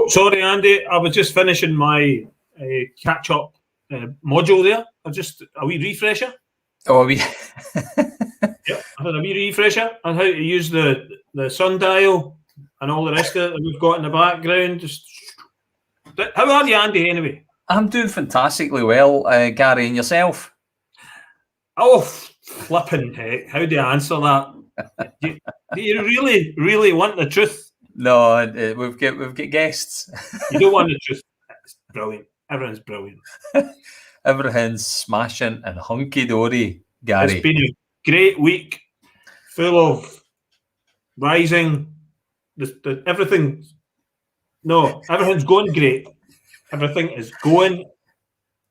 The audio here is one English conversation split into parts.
Oh, sorry, Andy. I was just finishing my catch-up module there. A wee refresher. Oh, a wee. Yeah, I had a wee refresher on how to use the sundial and all the rest of it that we've got in the background. How are you, Andy, anyway? I'm doing fantastically well, Gary, and yourself? Oh, flipping heck. How do you answer that? Do you really, really want the truth? No, we've got guests. You don't want the truth. It's brilliant. Everyone's brilliant. Everything's smashing and hunky-dory, Gary. It's been a great week, full of rising. Everything's going great. Everything is going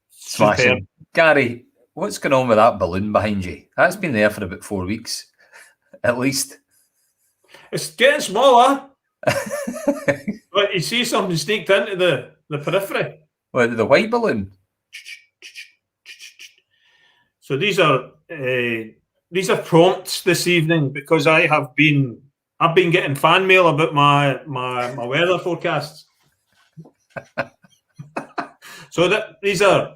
smashing. superb. Gary, what's going on with that balloon behind you? That's been there for about 4 weeks, at least. It's getting smaller. But you see something sneaked into the periphery. What, the white balloon? So these are prompts this evening because I've been getting fan mail about my weather forecasts. So these are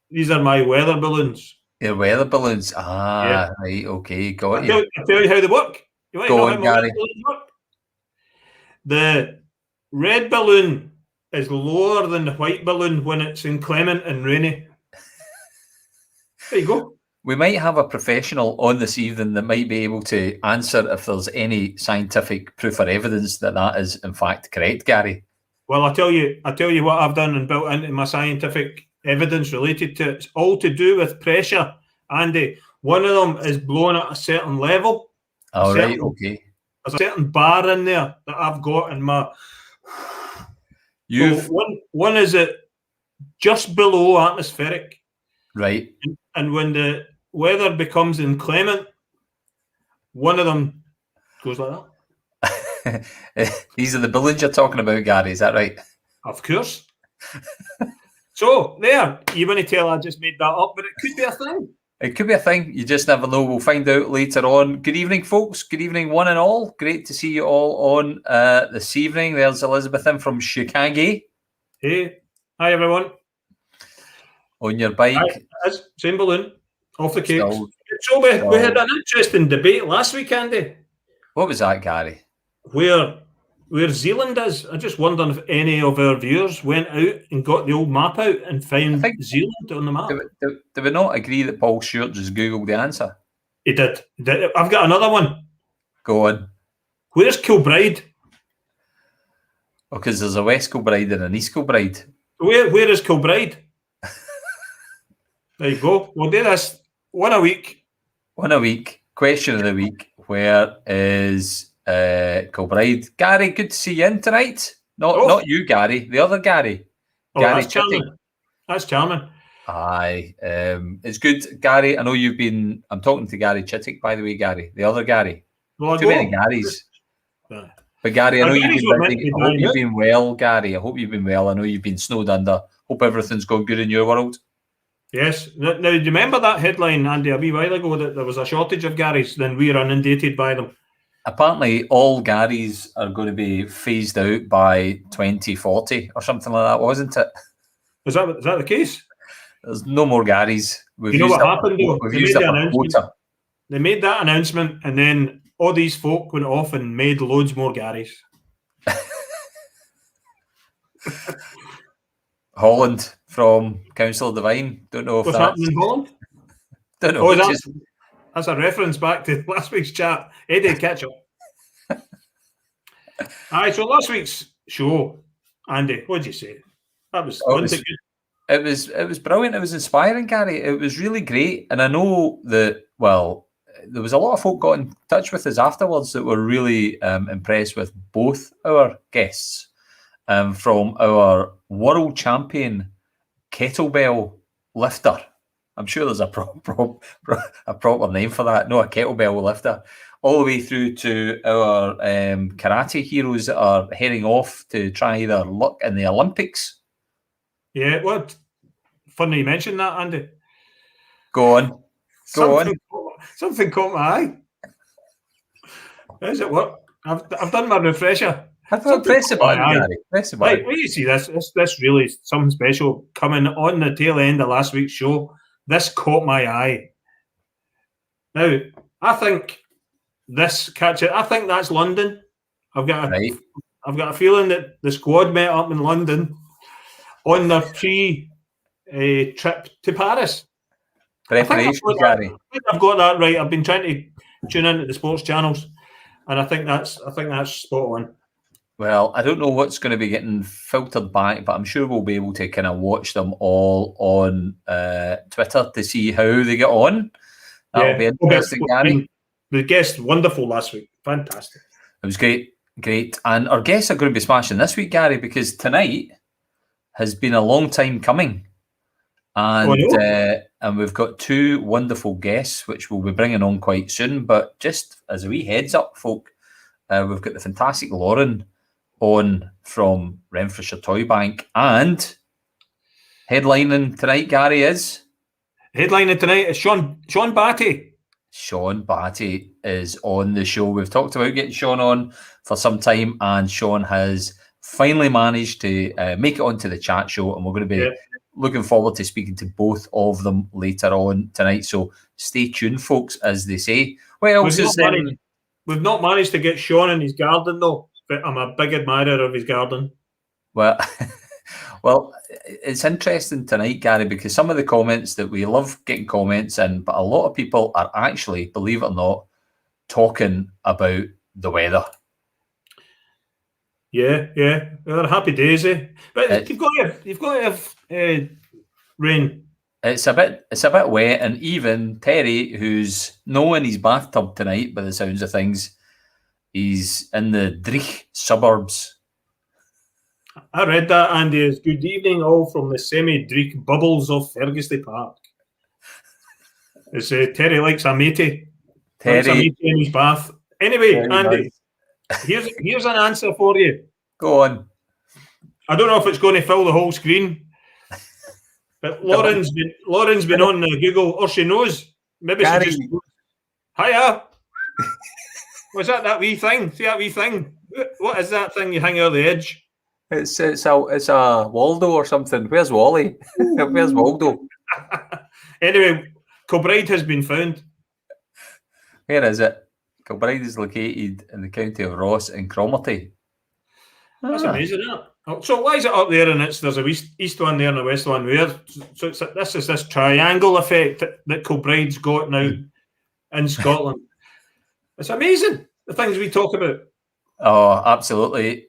my weather balloons. Your weather balloons. Yeah. Right, okay, got you. I'll tell you how they work. You want to know how my weather balloons work? The red balloon is lower than the white balloon when it's inclement and rainy. There you go. We might have a professional on this evening that might be able to answer if there's any scientific proof or evidence that is in fact correct, Gary. Well, I tell you what I've done and built into my scientific evidence related to it. It's all to do with pressure, Andy. One of them is blowing at a certain level. All right, okay. There's a certain bar in there that I've got in my. One is at just below atmospheric. Right. And when the weather becomes inclement, one of them goes like that. These are the balloons you're talking about, Gary, is that right? Of course. So, there. You want to tell I just made that up, but it could be a thing. It could be a thing. You just never know. We'll find out later on. Good evening, folks. Good evening, one and all. Great to see you all on this evening. There's Elizabeth in from Chicago. Hey. Hi, everyone. On your bike. Same balloon. Off the cakes. So we had an interesting debate last week, Andy. What was that, Gary? Where Zealand is. I just wondered if any of our viewers went out and got the old map out and found Zealand on the map. Did we not agree that Paul Stewart just Googled the answer? He did. I've got another one. Go on. Where's Kilbride? Because there's a West Kilbride and an East Kilbride. Where is Kilbride? There you go. We'll do this one a week. Question of the week. Where is Kilbride? Gary, good to see you in tonight. Not you, Gary. The other Gary. Gary that's charming. That's charming. Aye. It's good, Gary. I know you've been. I'm talking to Gary Chittick, by the way, Gary. The other Gary. Well, too many Garys. But Gary, I know you've been busy. I hope you've been well, Gary. I hope you've been well. I know you've been snowed under. Hope everything's going good in your world. Yes. Now, do you remember that headline, Andy, a wee while ago that there was a shortage of Garys, then we are inundated by them? Apparently, all Garys are going to be phased out by 2040 or something like that, wasn't it? Is that the case? There's no more Garys. You know what happened, though? They made that announcement, and then all these folk went off and made loads more Garys. Holland from Council of Divine. Don't know if what's happening in Holland. Don't know. That's a reference back to last week's chat. Eddie Ketchup. Aye, so last week's show, Andy, what did you say? That was good. It was brilliant. It was inspiring, Gary. It was really great, and I know that. Well, there was a lot of folk got in touch with us afterwards that were really impressed with both our guests. From our world champion kettlebell lifter. I'm sure there's a proper name for that. No, a kettlebell lifter. All the way through to our karate heroes that are heading off to try their luck in the Olympics. Yeah, what? Funny you mentioned that, Andy. Go on. Something caught my eye. How does it work? I've done my refresher. I thought press the button, Gary. Press the button. Right, wait, you see this. This really is something special coming on the tail end of last week's show. This caught my eye. Now, I think I think that's London. I've got a feeling that the squad met up in London on their trip to Paris. Preparation, Gary. I think I've got that right. I've been trying to tune into the sports channels, and I think that's spot on. Well, I don't know what's going to be getting filtered back, but I'm sure we'll be able to kind of watch them all on Twitter to see how they get on. That'll be interesting, Gary. The guest wonderful last week. Fantastic. It was great. And our guests are going to be smashing this week, Gary, because tonight has been a long time coming. And we've got two wonderful guests, which we'll be bringing on quite soon. But just as a wee heads up, folk, we've got the fantastic Lauren on from Renfrewshire Toy Bank. And headlining tonight, Gary, is... Headlining tonight is Sean Batty. Sean Batty is on the show. We've talked about getting Sean on for some time, and Sean has finally managed to make it onto the chat show, and we're going to be looking forward to speaking to both of them later on tonight. So stay tuned, folks, as they say. What else We've not managed to get Sean in his garden, though, but I'm a big admirer of his garden. Well... Well, it's interesting tonight, Gary, because some of the comments that we love getting comments in, but a lot of people are actually, believe it or not, talking about the weather. Yeah. They're happy days, eh? But you've got to have rain. It's a bit wet, and even Terry, who's not in his bathtub tonight, by the sounds of things, he's in the Dreich suburbs. I read that, Andy. Is good evening, all from the semi-Dreich bubbles of Ferguson Park. It's Terry likes a matey. Likes a matey in his bath. Anyway, Terry Andy, here's an answer for you. Go on. I don't know if it's going to fill the whole screen, but Lauren's been on Google, or she knows. Maybe Gary. She just knows. Hiya. What's that wee thing? See that wee thing? What is that thing you hang over the edge? It's a Waldo or something. Where's Wally? Where's Waldo? Anyway, Kilbride has been found. Where is it? Kilbride is located in the county of Ross in Cromarty. That's amazing, isn't it? So why is it up there and there's a east one there and a west one there? So this is this triangle effect that Kilbride's got now in Scotland. It's amazing, the things we talk about. Oh, absolutely.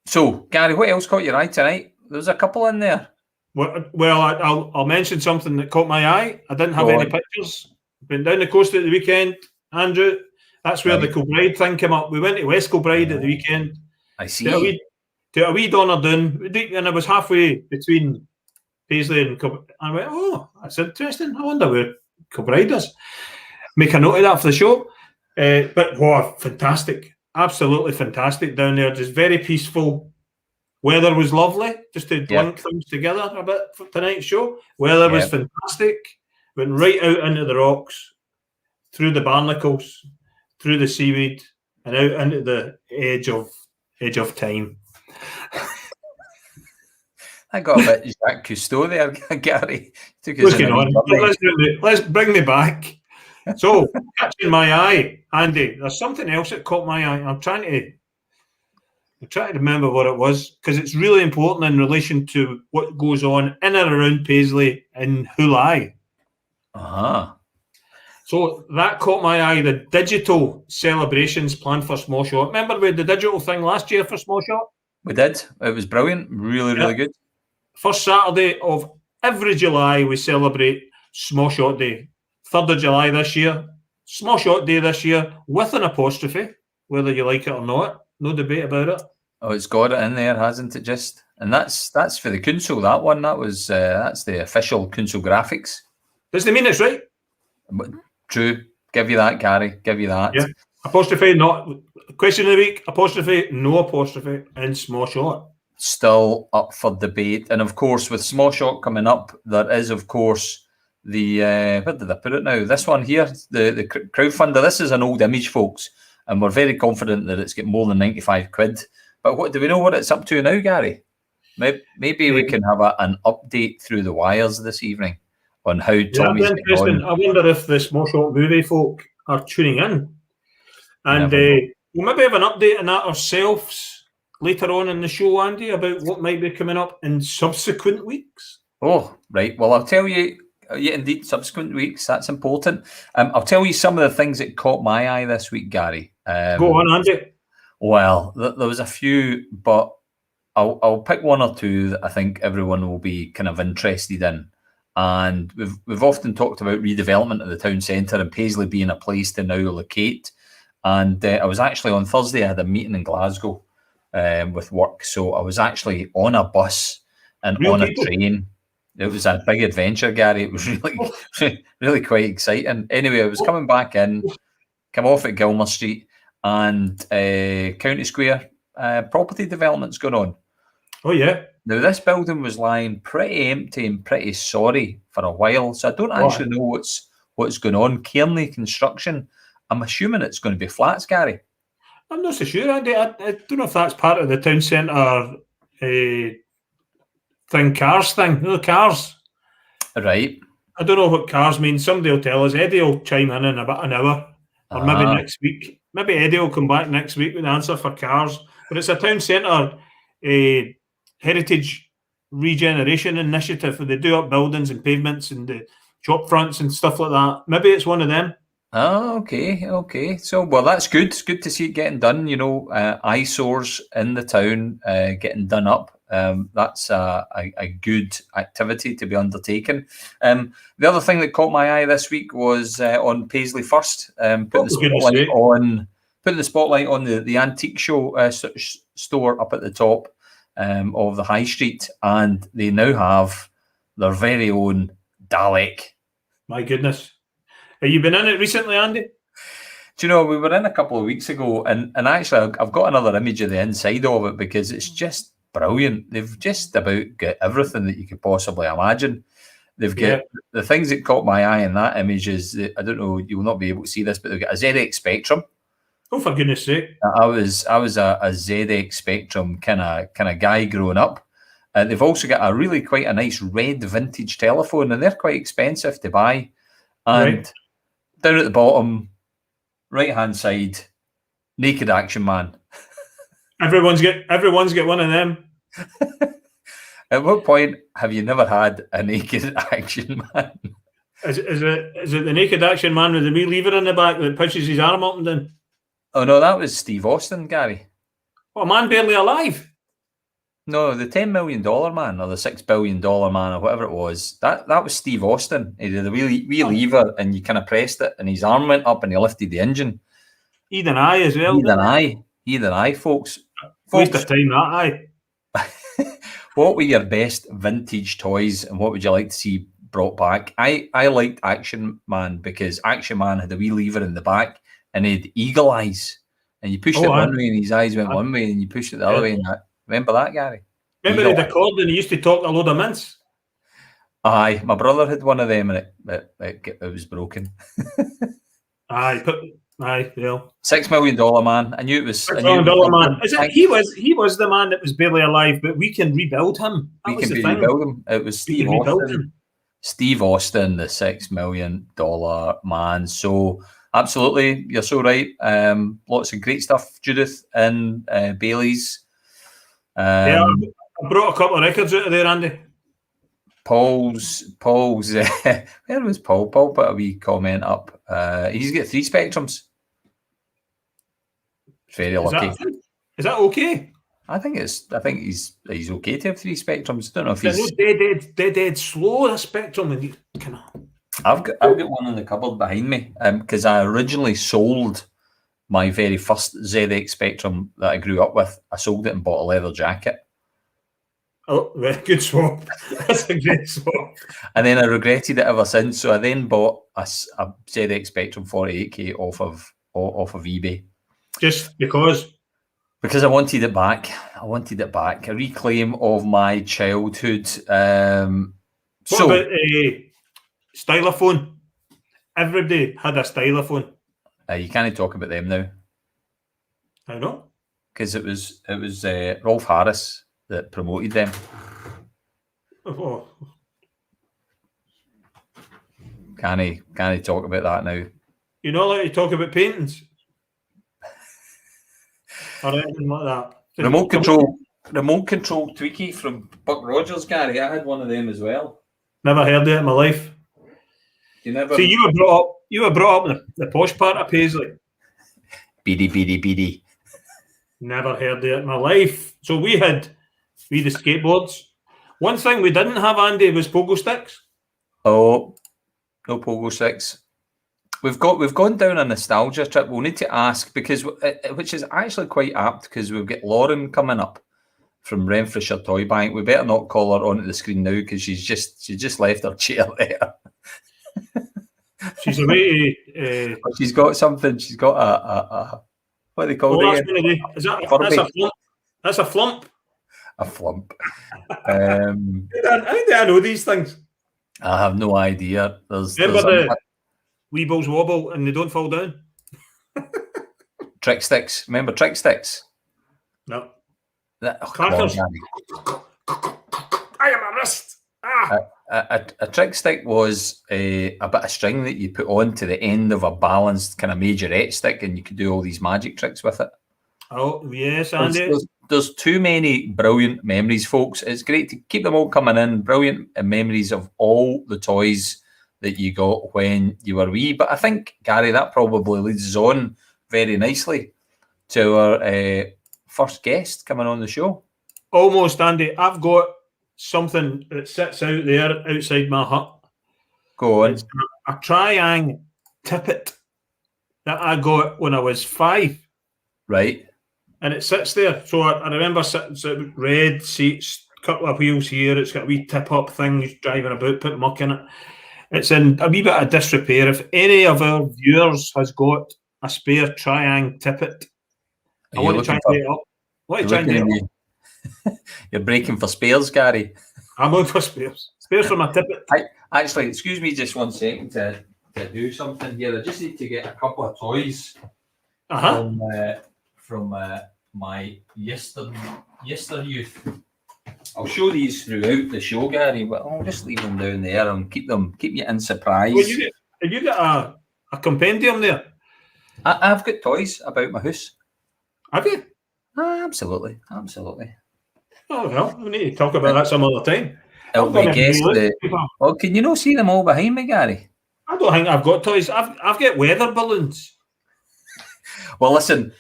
So, Gary, what else caught your eye tonight? There's a couple in there. Well, I'll mention something that caught my eye. I didn't have any pictures. Been down the coast at the weekend, Andrew. That's where the Kilbride thing came up. We went to West Kilbride at the weekend. I see. To a wee Donardon, and I was halfway between Paisley and Kilbride. I went, oh, that's interesting. I wonder where Kilbride is. Make a note of that for the show. But fantastic. Absolutely fantastic down there. Just very peaceful. Weather was lovely. Just to link things together a bit for tonight's show. Weather was fantastic. Went right out into the rocks, through the barnacles, through the seaweed, and out into the edge of time. I got a bit Jacques Cousteau there, Gary. Let's bring me back. So, catching my eye, Andy, there's something else that caught my eye. I'm trying to remember what it was, because it's really important in relation to what goes on in and around Paisley and Hulai. So that caught my eye, the digital celebrations planned for Small Shot. Remember we had the digital thing last year for Small Shot? We did. It was brilliant. Really good. First Saturday of every July, we celebrate Small Shot Day. 3rd of July this year, Small Shot Day this year, with an apostrophe, whether you like it or not. No debate about it. Oh, it's got it in there, hasn't it? Just, and that's for the Council. That one, that's the official Council graphics. Does it mean it's right? True. Give you that, Gary. Give you that. Yeah. Apostrophe, not question of the week. Apostrophe, no apostrophe in Small Shot. Still up for debate, and of course, with Small Shot coming up, there is of course the where did I put it now? This one here, the crowdfunder. This is an old image, folks. and we're very confident that it's got more than 95 quid. But what do we know what it's up to now, Gary? Maybe we can have an update through the wires this evening on how Tommy's getting on. I wonder if the Small Shop movie folk are tuning in. And we'll maybe have an update on that ourselves later on in the show, Andy, about what might be coming up in subsequent weeks. Oh, right. Well, I'll tell you, indeed, subsequent weeks, that's important. I'll tell you some of the things that caught my eye this week, Gary. Go on, Andy. Well, there was a few, but I'll pick one or two that I think everyone will be kind of interested in. And we've often talked about redevelopment of the town centre and Paisley being a place to now locate. And I was actually on Thursday, I had a meeting in Glasgow with work. So I was actually on a bus and on a train. It was a big adventure, Gary. It was really quite exciting. Anyway, I was coming back in, come off at Gilmer Street, and County Square property development's going on. Oh, yeah. Now, this building was lying pretty empty and pretty sorry for a while, so I don't actually know what's going on. Kearney Construction, I'm assuming it's going to be flats, Gary. I'm not so sure, Andy. I don't know if that's part of the town centre cars thing. No, cars. Right. I don't know what cars mean. Somebody will tell us. Eddie will chime in about an hour, or maybe next week. Maybe Eddie will come back next week with an answer for cars. But it's a town centre heritage regeneration initiative where they do up buildings and pavements and the shop fronts and stuff like that. Maybe it's one of them. Oh, okay. So, well, that's good. It's good to see it getting done. You know, eyesores in the town getting done up. That's a good activity to be undertaken. The other thing that caught my eye this week was on Paisley First, putting the spotlight on the antique show store up at the top of the high street, and they now have their very own Dalek. My goodness. Have you been in it recently, Andy? Do you know, we were in a couple of weeks ago, and actually I've got another image of the inside of it because it's just brilliant. They've just about got everything that you could possibly imagine. They've got the things that caught my eye in that image is, I don't know, you will not be able to see this, but they've got a ZX Spectrum. Oh, for goodness sake. I was a ZX Spectrum kind of guy growing up. They've also got a really quite a nice red vintage telephone, and they're quite expensive to buy. And down at the bottom, right-hand side, Naked Action Man. Everyone's got one of them. At what point have you never had a Naked Action Man? Is it the Naked Action Man with the wee lever in the back that pushes his arm up and down? Oh no, that was Steve Austin, Gary. What, a man barely alive? No, the $10 million man or the $6 billion man or whatever it was, that was Steve Austin. He did a wee lever and you kind of pressed it and his arm went up and he lifted the engine. He'd an eye as well. He'd an eye, folks. Waste of time, that eye. What were your best vintage toys and what would you like to see brought back? I liked Action Man because Action Man had a wee lever in the back and he had eagle eyes. And you pushed it one way and his eyes went one way and you pushed it the other way. And remember that, Gary? Remember the accordion? He used to talk a load of mints. Aye, my brother had one of them and it was broken. Well. $6 million man. I knew it was $6 million man. He was the man that was barely alive, but we can rebuild him. We can rebuild him. It was Steve Austin. Steve Austin, the $6 million man. So absolutely, you're so right. Lots of great stuff, Judith and Bailey's. I brought a couple of records out of there, Andy. Paul's where was Paul? Paul put a wee comment up. He's got 3 Spectrums. Very lucky. Is that okay? I think he's okay to have 3 Spectrums. I don't know if he's dead slow a Spectrum and I've got one in the cupboard behind me because I originally sold my very first ZX Spectrum that I grew up with. I sold it and bought a leather jacket. Oh, good swap. That's a great swap. And then I regretted it ever since. So I then bought a ZX Spectrum 48K off of eBay. Just because? Because I wanted it back. A reclaim of my childhood. What about a stylophone? Everybody had a stylophone. You can't talk about them now. I know. Because it was Rolf Harris that promoted them. Oh. Can he talk about that now? You're not allowed to talk about paintings or anything like that. Remote control Tweaky from Buck Rogers, Gary. I had one of them as well. Never heard of it in my life. See, you were brought up in the posh part of Paisley. Beady. Never heard of it in my life. So we the skateboards. One thing we didn't have, Andy, was pogo sticks. Oh, no pogo sticks. We've gone down a nostalgia trip. We'll need to ask because, which is actually quite apt, because we've got Lauren coming up from Renfrewshire Toy Bank. We better not call her onto the screen now because she just left her chair there. She's away. She's got something. She's got a what do they call it? That's a flump. That's a flump. A flump. I know these things. I have no idea. Remember the Weebles wobble and they don't fall down? Trick sticks. Remember trick sticks? No. I am a wrist. A trick stick was a bit of string that you put onto the end of a balanced kind of majorette stick, and you could do all these magic tricks with it. Oh, yes, Andy. There's too many brilliant memories, folks. It's great to keep them all coming in. Brilliant memories of all the toys that you got when you were wee. But I think, Gary, that probably leads us on very nicely to our first guest coming on the show. Almost, Andy. I've got something that sits out there outside my hut. Go on. It's a Triang tippet that I got when I was 5. Right. And it sits there. So I remember sitting red seats, couple of wheels here. It's got a wee tip-up thing, driving about, put muck in it. It's in a wee bit of disrepair. If any of our viewers has got a spare Triang tippet, I want to try and get it up. You're breaking for spares, Gary. I'm on for spares. Spares for my tippet. Actually, excuse me just 1 second to do something here. I just need to get a couple of toys from my yester youth. I'll show these throughout the show, Gary, but I'll just leave them down there and keep you in surprise. Well, have you got a compendium there? I've got toys about my house. Have you? Absolutely. Oh, well, we need to talk about that some other time. Well, can you not see them all behind me, Gary? I don't think I've got toys. I've got weather balloons. Well, listen,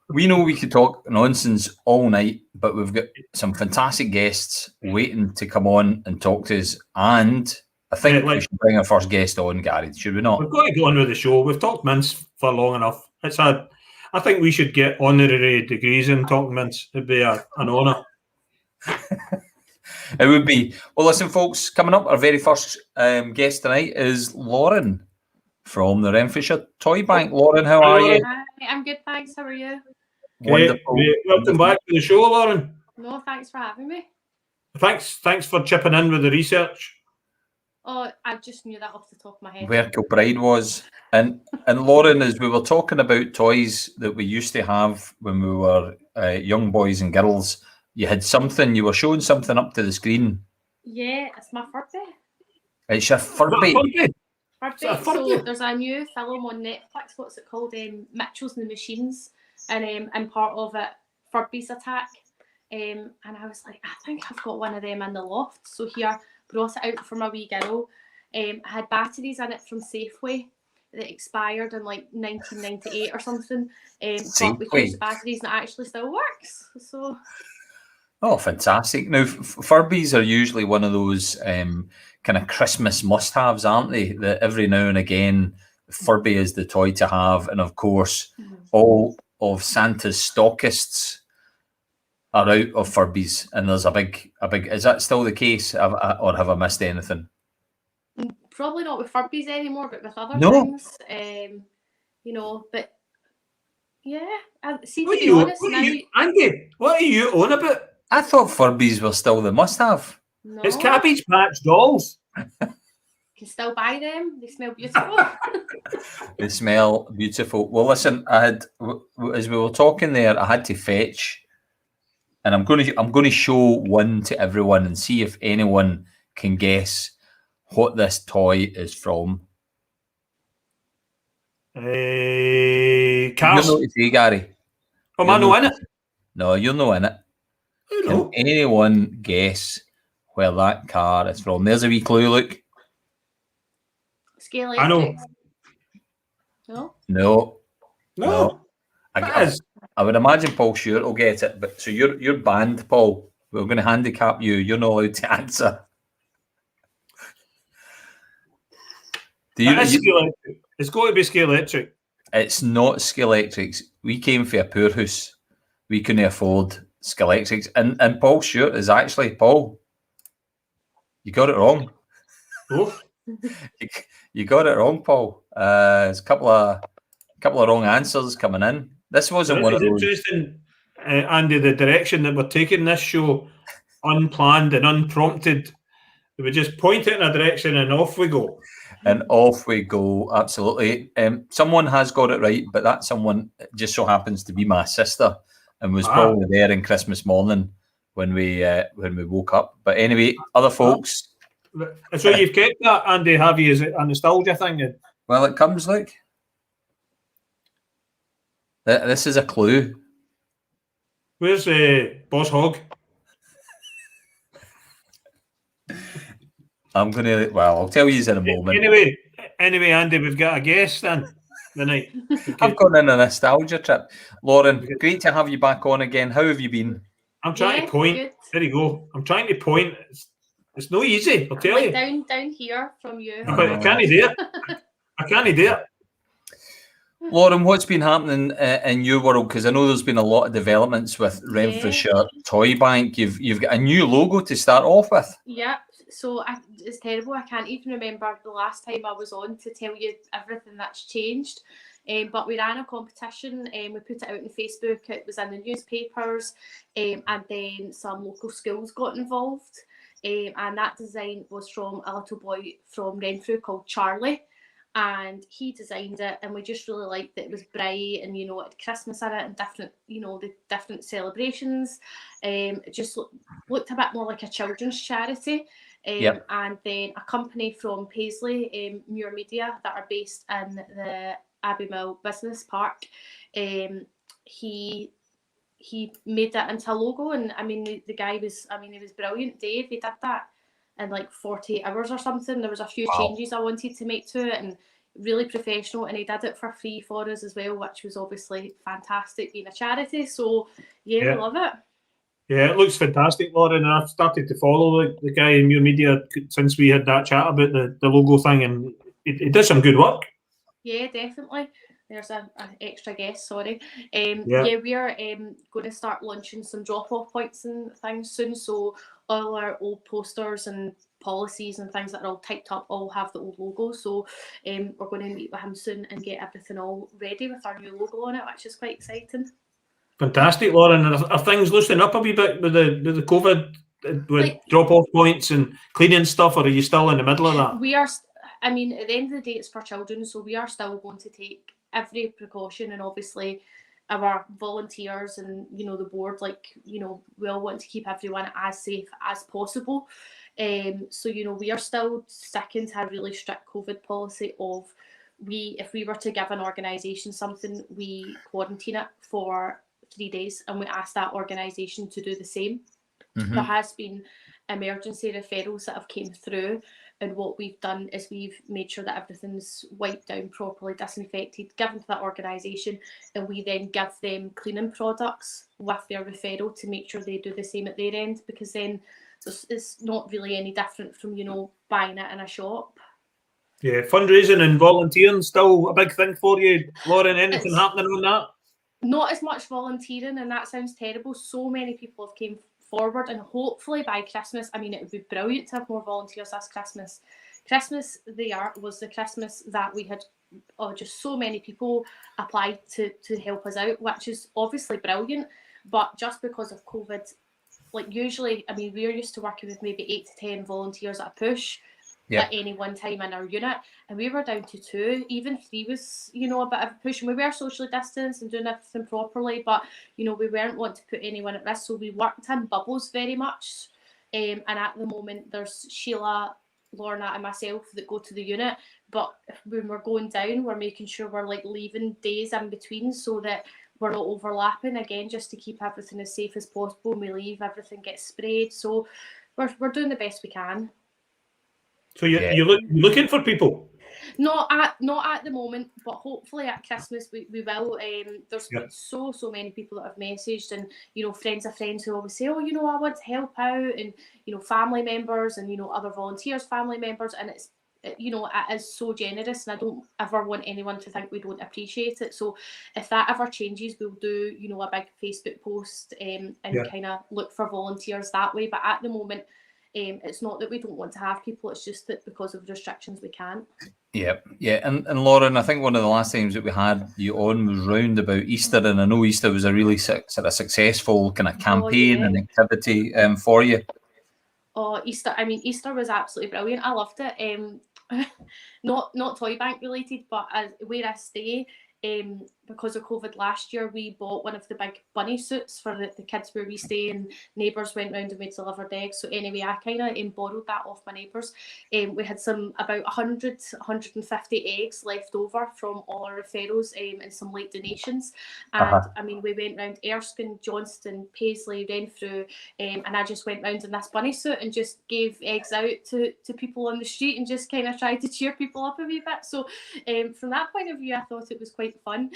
we know we could talk nonsense all night, but we've got some fantastic guests waiting to come on and talk to us. And I think we should bring our first guest on, Gary. Should we not? We've got to go on with the show. We've talked mince for long enough. I think we should get honorary degrees in talking mince. It'd be an honour. It would be. Well, listen, folks, coming up, our very first guest tonight is Lauren from the Renfrewshire Toy Bank. Lauren, how are you? Hi, I'm good, thanks. How are you? Wonderful. Welcome back to the show, Lauren. No, thanks for having me. Thanks for chipping in with the research. Oh, I just knew that off the top of my head. Where Kilbride was. And Lauren, as we were talking about toys that we used to have when we were young boys and girls, you were showing something up to the screen. Yeah, it's my Furby. It's your Furby. So there's a new film on Netflix. What's it called? Mitchell's and the Machines. And part of it, Furby's Attack. And I was like, I think I've got one of them in the loft. So here, brought it out for my wee girl. I had batteries in it from Safeway that expired in like 1998 or something. But we used the batteries and it actually still works. So. Oh, fantastic. Now, Furbies are usually one of those kind of Christmas must-haves, aren't they? That every now and again, Furby is the toy to have. And of course, all of Santa's stockists are out of Furbies. And there's a big, is that still the case? Or have I missed anything? Probably not with Furbies anymore, but with other things. But yeah. See, to be honest, Andy, what are you on about? I thought Furbies were still the must-have. No. It's Cabbage Patch dolls. can still buy them. They smell beautiful. They smell beautiful. Well, listen, I had as we were talking there, I had to fetch, and I'm going to show one to everyone and see if anyone can guess what this toy is from. Cars. You're not to say, Gary. Am I not in it? No, you're not in it. Can anyone guess where that car is from? There's a wee clue, look. Scale I know. No? No. I would imagine Paul Stewart will get it, but so you're banned, Paul. We're going to handicap you. You're not allowed to answer. It's got to be Scalextric. It's not Scalextrics. We came for a poor house. We couldn't afford Scalextrics. And Paul Stewart is actually, Paul, you got it wrong. Oh. You got it wrong, Paul. There's a couple of wrong answers coming in. This wasn't one of those. It's interesting, Andy, the direction that we're taking this show, unplanned and unprompted. We just point it in a direction and off we go. And off we go, absolutely. Someone has got it right, but that someone just so happens to be my sister and was probably there in Christmas morning when we woke up. But anyway, other folks. So you've kept that, Andy, have you? Is it a nostalgia thing? Well, it comes like this is a clue. Where's Boss Hogg? I'll tell you in a moment. Anyway, Andy, we've got a guest then tonight. I've gone on a nostalgia trip. Lauren, great to have you back on again. How have you been? I'm trying to point. Good. There you go. I'm trying to point. It's no easy, I'll tell you. Down here from you. But I can't do it. I can't do it. Lauren, what's been happening in your world? Because I know there's been a lot of developments with Renfrewshire Toy Bank. You've got a new logo to start off with. Yeah. So it's terrible. I can't even remember the last time I was on to tell you everything that's changed. But we ran a competition and we put it out on Facebook. It was in the newspapers, and then some local schools got involved. And that design was from a little boy from Renfrew called Charlie. And he designed it, and we just really liked that it was bright, and it had Christmas in it, and different, the different celebrations. It just looked a bit more like a children's charity. And then a company from Paisley, Muir Media, that are based in the Abbey Mill Business Park. He made that into a logo, and I mean the guy was, he was brilliant. Dave, he did that in like 48 hours or something. There was a few changes I wanted to make to it, and really professional, and he did it for free for us as well, which was obviously fantastic being a charity. So we love it. Yeah, it looks fantastic, Lauren, and I've started to follow the guy in Muir Media since we had that chat about the logo thing, and he does some good work. Yeah, definitely. There's an extra guest, sorry. We are going to start launching some drop-off points and things soon, so all our old posters and policies and things that are all typed up all have the old logo, so we're going to meet with him soon and get everything all ready with our new logo on it, which is quite exciting. Fantastic, Lauren. And are things loosening up a wee bit with the COVID, with drop-off points and cleaning stuff, or are you still in the middle of that? We are, at the end of the day, it's for children, so we are still going to take every precaution, and obviously our volunteers and the board, we all want to keep everyone as safe as possible. So we are still sticking to a really strict COVID policy of if we were to give an organisation something, we quarantine it for 3 days, and we ask that organisation to do the same. Mm-hmm. There has been emergency referrals that have came through, and what we've done is we've made sure that everything's wiped down properly, disinfected, given to that organisation, and we then give them cleaning products with their referral to make sure they do the same at their end, because then it's not really any different from buying it in a shop. Yeah, fundraising and volunteering still a big thing for you, Lauren. Anything happening on that? Not as much volunteering, and that sounds terrible. So many people have came forward, and hopefully by Christmas, it would be brilliant to have more volunteers this Christmas. Christmas was the Christmas that we had just so many people applied to help us out, which is obviously brilliant. But just because of COVID, usually, we're used to working with maybe 8 to 10 volunteers at a push. Yep. at any one time in our unit, and we were down to 2. Even 3 was, you know, a bit of a push, and we were socially distanced and doing everything properly, but, you know, we weren't wanting to put anyone at risk, so we worked in bubbles very much. And at the moment, there's Sheila, Lorna and myself that go to the unit, but when we're going down, we're making sure we're like leaving days in between so that we're not overlapping, again, just to keep everything as safe as possible. When we leave, everything gets sprayed, so we're doing the best we can. So you're looking for people? Not at the moment, but hopefully at Christmas we will. There's been so many people that have messaged, and, you know, friends of friends who always say, oh, you know, I want to help out, and, you know, family members and, you know, other volunteers, family members, and it's, you know, it is so generous, and I don't ever want anyone to think we don't appreciate it. So if that ever changes, we'll do, you know, a big Facebook post and kind of look for volunteers that way. But at the moment, it's not that we don't want to have people, it's just that because of restrictions we can't. Yeah. And Lauren, I think one of the last times that we had you on was round about Easter, and I know Easter was a really sort of successful kind of campaign and activity for you. Oh, Easter! I mean, Easter was absolutely brilliant. I loved it. Not Toy Bank related, but where I stay, because of COVID last year, we bought one of the big bunny suits for the kids where we stay, and neighbours went round and we delivered eggs. So anyway, I kind of borrowed that off my neighbours. We had about 150 eggs left over from all our referrals and some late donations. And I mean, we went round Erskine, Johnston, Paisley, Renfrew, and I just went round in this bunny suit and just gave eggs out to people on the street and just kind of tried to cheer people up a wee bit. So from that point of view, I thought it was quite fun.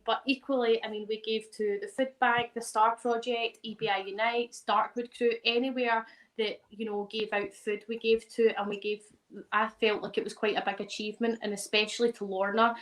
But equally, I mean, we gave to the Food Bank, the Star Project, EBI Unites, Darkwood Crew, anywhere that, you know, gave out food we gave to, and I felt like it was quite a big achievement, and especially to Lorna.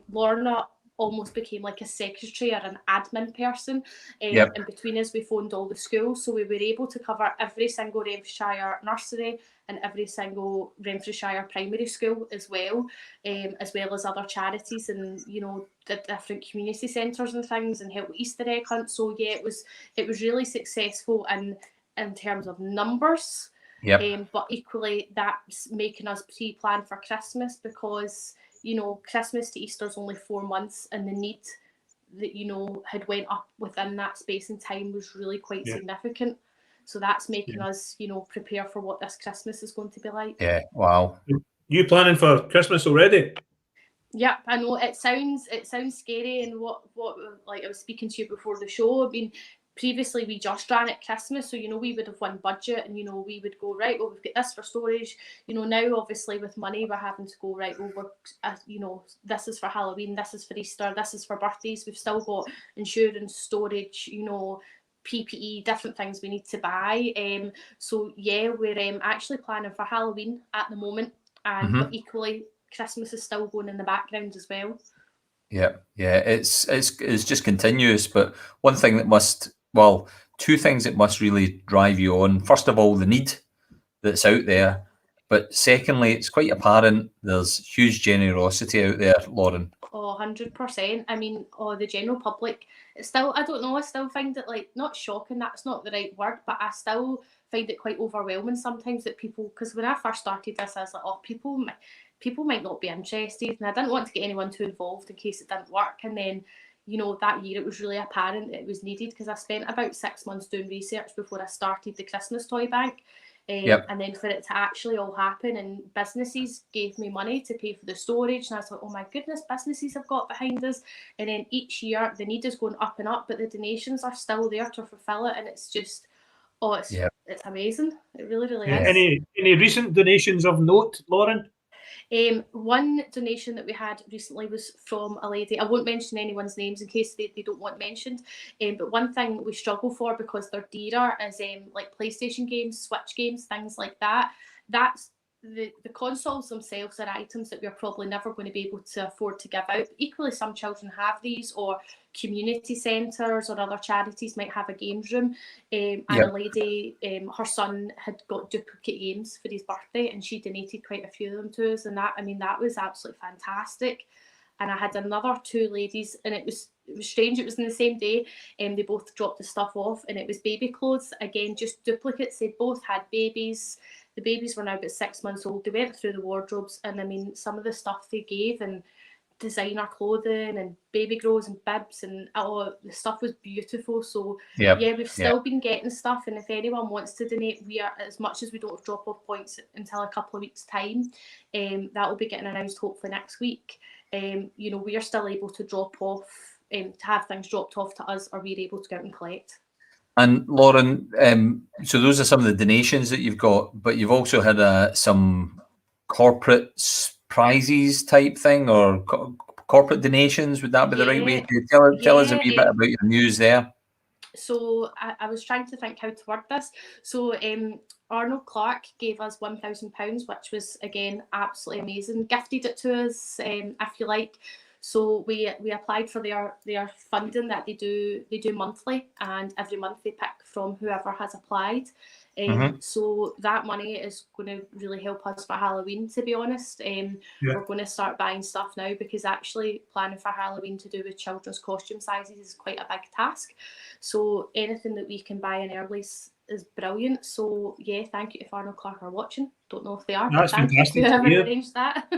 Lorna almost became like a secretary or an admin person. And between us, we phoned all the schools, so we were able to cover every single Renfrewshire nursery and every single Renfrewshire primary school as well as other charities, and, you know, the different community centres and things, and help with Easter egg hunt. So yeah, it was really successful in terms of numbers. But equally, that's making us pre-plan for Christmas, because, you know, Christmas to Easter is only 4 months, and the need that, you know, had went up within that space and time was really quite significant. So that's making us, you know, prepare for what this Christmas is going to be like. Yeah, wow. You planning for Christmas already? Yep, I know it sounds scary, and what like I was speaking to you before the show. I mean, previously we just ran at Christmas, so, you know, we would have one budget, and, you know, we would go, right, well, we've got this for storage. You know, now obviously with money we're having to go, right, well, we're you know, this is for Halloween, this is for Easter, this is for birthdays. We've still got insurance, storage, you know, PPE, different things we need to buy. So yeah, we're actually planning for Halloween at the moment, and but equally Christmas is still going in the background as well. Yeah, it's just continuous. But one thing that two things that must really drive you on. First of all, the need that's out there, but secondly, it's quite apparent there's huge generosity out there, Lauren. Oh, 100%. I mean, the general public, it's still, I don't know, I still find it, like, not shocking, that's not the right word, but I still find it quite overwhelming sometimes that people, because when I first started this, I was like, oh, people might not be interested, and I didn't want to get anyone too involved in case it didn't work. And then, you know, that year it was really apparent that it was needed, because I spent about 6 months doing research before I started the Christmas Toy Bank. And then for it to actually all happen, and businesses gave me money to pay for the storage, and I was like, oh my goodness, businesses have got behind us. And then each year the need is going up and up, but the donations are still there to fulfill it, and it's just, it's amazing. It really, really is. Any recent donations of note, Lauren? One donation that we had recently was from a lady. I won't mention anyone's names in case they don't want mentioned. But one thing we struggle for, because they're dearer, is like PlayStation games, Switch games, things like that. That's the consoles themselves are items that we're probably never going to be able to afford to give out. Equally, some children have these, or community centres or other charities might have a games room. And a lady, her son had got duplicate games for his birthday, and she donated quite a few of them to us. And that was absolutely fantastic. And I had another 2 ladies, and it was strange. It was in the same day, and they both dropped the stuff off, and it was baby clothes. Again, just duplicates. They both had babies. the babies were now about 6 months old. They went through the wardrobes, and I mean, some of the stuff they gave, and designer clothing and baby grows and bibs, and the stuff was beautiful. So we've still been getting stuff, and if anyone wants to donate, we are, as much as we don't have drop off points until a couple of weeks time, that will be getting announced hopefully next week. You know, we are still able to drop off, to have things dropped off to us, or we're able to go out and collect. And Lauren, so those are some of the donations that you've got, but you've also had some corporate prizes type thing, or corporate donations. Would that be the right way to tell us a wee bit about your news there? So I was trying to think how to word this. So Arnold Clark gave us £1,000, which was, again, absolutely amazing. Gifted it to us, if you like. So we applied for their funding that they do monthly, and every month they pick from whoever has applied. So that money is going to really help us for Halloween, to be honest. We're going to start buying stuff now, because actually planning for Halloween to do with children's costume sizes is quite a big task. So anything that we can buy in early is brilliant. So yeah, thank you if Arnold Clark are watching. Don't know if they are. That's fantastic. Whoever arranged that.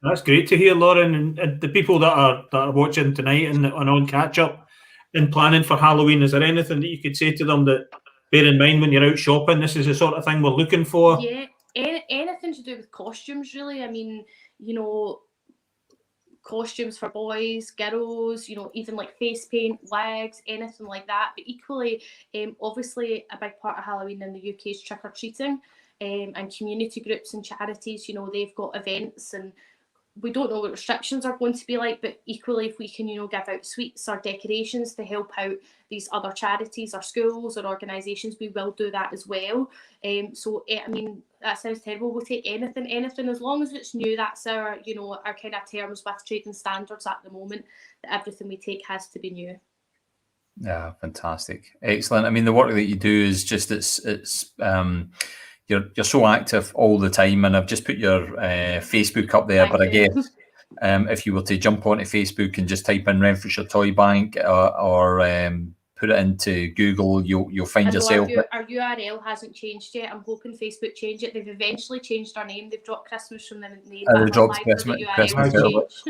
That's great to hear, Lauren, and the people that are watching tonight and on catch up and planning for Halloween. Is there anything that you could say to them that bear in mind when you're out shopping? This is the sort of thing we're looking for. Yeah, anything to do with costumes, really. I mean, you know, costumes for boys, girls, you know, even like face paint, wigs, anything like that. But equally, obviously, a big part of Halloween in the UK is trick or treating, and community groups and charities. You know, they've got events, and we don't know what restrictions are going to be like, but equally, if we can, you know, give out sweets or decorations to help out these other charities or schools or organisations, we will do that as well. So, I mean, that sounds terrible. We'll take anything as long as it's new. That's our, you know, our kind of terms with trading standards at the moment, that everything we take has to be new. Yeah, fantastic. Excellent. I mean, the work that you do is just, you're so active all the time, and I've just put your Facebook up there. But I guess if you were to jump onto Facebook and just type in Renfrewshire Toy Bank, or put it into Google, you'll find yourself. Our URL hasn't changed yet. I'm hoping Facebook change it. They've eventually changed our name. They've dropped Christmas from the name. They dropped Christmas.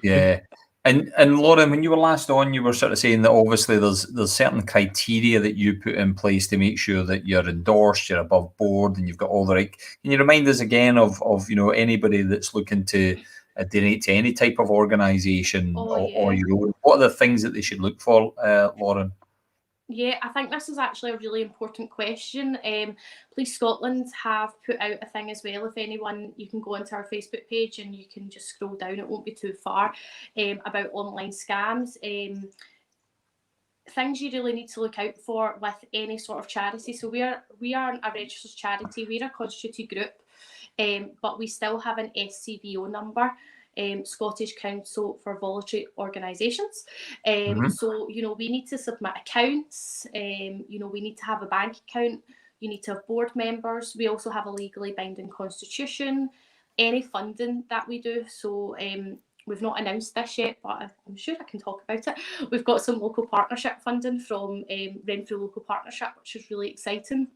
Yeah. And Lauren, when you were last on, you were sort of saying that obviously there's certain criteria that you put in place to make sure that you're endorsed, you're above board, and you've got all the right. Can you remind us again of you know, anybody that's looking to donate to any type of organisation or your own? What are the things that they should look for, Lauren? Yeah, I think this is actually a really important question. Police Scotland have put out a thing as well. If anyone, you can go onto our Facebook page and you can just scroll down, it won't be too far, about online scams. Things you really need to look out for with any sort of charity. So we are a registered charity, we're a constituted group, but we still have an SCVO number. Scottish Council for Voluntary Organisations. So, you know, we need to submit accounts, you know, we need to have a bank account, you need to have board members. We also have a legally binding constitution, any funding that we do. So we've not announced this yet, but I'm sure I can talk about it. We've got some local partnership funding from Renfrew Local Partnership, which is really exciting.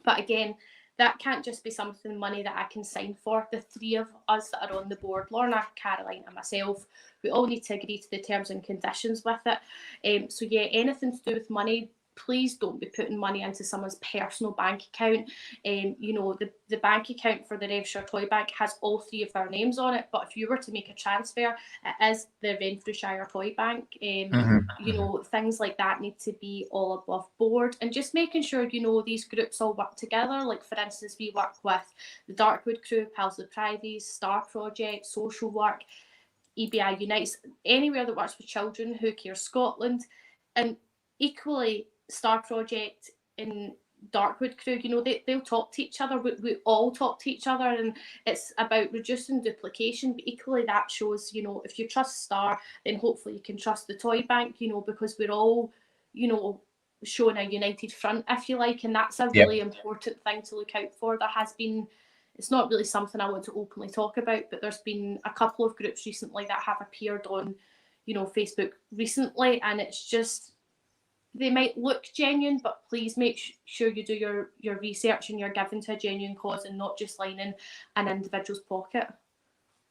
But again, that can't just be something, money that I can sign for. The three of us that are on the board, Lorna, Caroline and myself, we all need to agree to the terms and conditions with it. So yeah, anything to do with money, please don't be putting money into someone's personal bank account. You know, the bank account for the Renfrewshire Toy Bank has all three of our names on it, but if you were to make a transfer, it is the Renfrewshire Toy Bank. You know, things like that need to be all above board, and just making sure, you know, these groups all work together. Like, for instance, we work with the Darkwood crew, Paisley Privates, Star Project, Social Work, EBI Unites, anywhere that works with children, Who Cares Scotland, and equally Star Project and Darkwood crew, you know, they'll talk to each other. We all talk to each other, and it's about reducing duplication. But equally, that shows, you know, if you trust Star, then hopefully you can trust the Toy Bank, you know, because we're all, you know, showing a united front, if you like, and that's a really important thing to look out for. There has been, it's not really something I want to openly talk about, but there's been a couple of groups recently that have appeared on, you know, Facebook recently, and it's just, they might look genuine, but please make sure you do your research and you're giving to a genuine cause and not just lining an individual's pocket.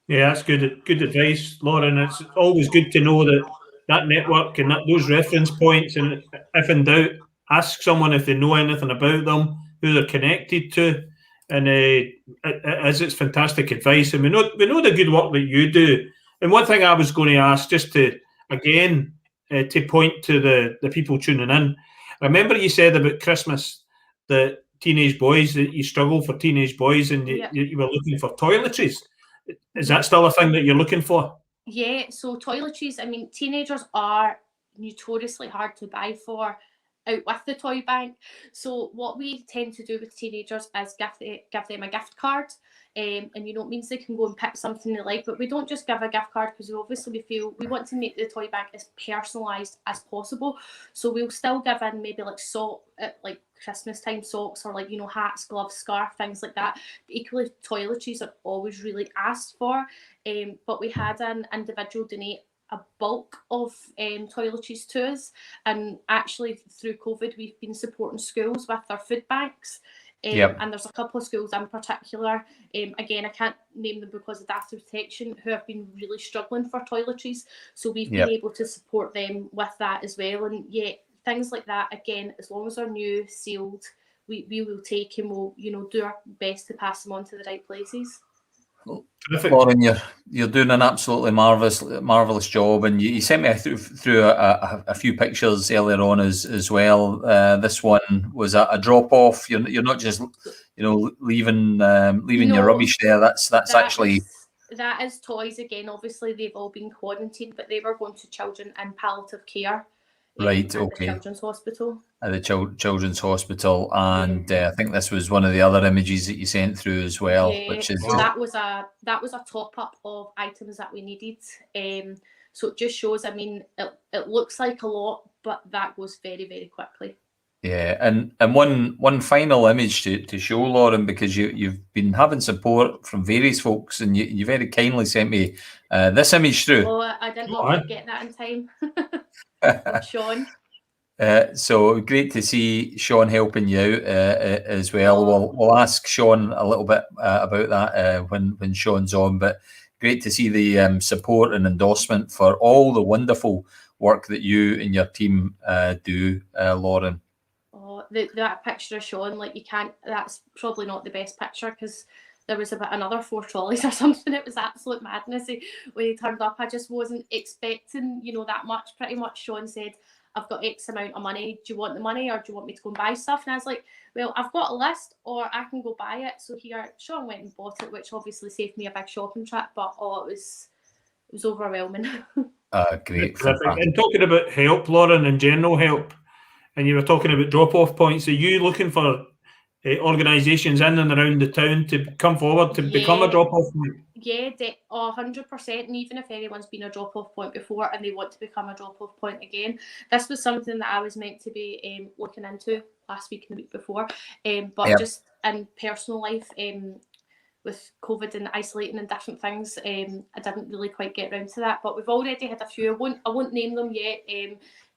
Yeah, that's good advice, Lauren. It's always good to know that network and those reference points, and if in doubt, ask someone if they know anything about them, who they're connected to, and it's fantastic advice. And we know the good work that you do. And one thing I was going to ask, just to again to point to the people tuning in. I remember you said about Christmas that teenage boys, that you struggle for teenage boys, and you were looking for toiletries. Is that still a thing that you're looking for? Yeah, so toiletries, I mean, teenagers are notoriously hard to buy for out with the toy bank. So what we tend to do with teenagers is give them a gift card. And it means they can go and pick something they like, but we don't just give a gift card because we feel we want to make the toy bank as personalised as possible. So we'll still give in maybe like Christmas time socks, or hats, gloves, scarf, things like that. But equally, toiletries are always really asked for. But we had an individual donate a bulk of toiletries to us, and actually through COVID we've been supporting schools with their food banks. And there's a couple of schools in particular, again I can't name them because of data protection, who have been really struggling for toiletries, so we've been able to support them with that as well. And things like that, again, as long as they're new, sealed, we will take, and we'll do our best to pass them on to the right places. Terrific. Lauren, you're doing an absolutely marvelous job, and you sent me through a few pictures earlier on as well. This one was a drop off. You're not just leaving your rubbish there. That's actually. That is toys again. Obviously, they've all been quarantined, but they were going to children in palliative care. Right. At Okay. the Children's Hospital. At the Children's Hospital, and I think this was one of the other images that you sent through as well, which is so that was a top up of items that we needed. So it just shows. I mean, it looks like a lot, but that goes very, very quickly. Yeah, and one final image to show, Lauren, because you've been having support from various folks, and you very kindly sent me this image through. Oh, I didn't know if I'd get that in time. Sean. So great to see Sean helping you out as well. We'll ask Sean a little bit about that when Sean's on, but great to see the support and endorsement for all the wonderful work that you and your team do, Lauren. Oh, that picture of Sean, that's probably not the best picture, because there was about another 4 trolleys or something. It was absolute madness when he turned up. I just wasn't expecting, that much. Pretty much Sean said, I've got X amount of money. Do you want the money, or do you want me to go and buy stuff? And I was like, well, I've got a list, or I can go buy it. So here, Sean went and bought it, which obviously saved me a big shopping trip. But it was overwhelming. Great. And talking about help, Lauren, and general help, and you were talking about drop-off points. Are you looking for organisations in and around the town to come forward to become a drop-off point? Yeah, 100%. And even if anyone's been a drop-off point before and they want to become a drop-off point again, this was something that I was meant to be looking into last week and the week before. Just in personal life, with COVID and isolating and different things, I didn't really quite get around to that. But we've already had a few. I won't name them yet,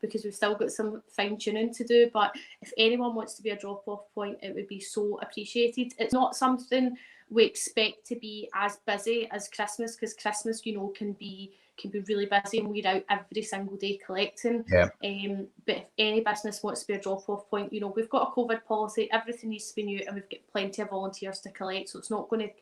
because we've still got some fine-tuning to do. But if anyone wants to be a drop-off point, it would be so appreciated. It's not something we expect to be as busy as Christmas, because Christmas, can be really busy, and we're out every single day collecting. Yeah. But if any business wants to be a drop-off point, we've got a COVID policy. Everything needs to be new, and we've got plenty of volunteers to collect, so it's not going to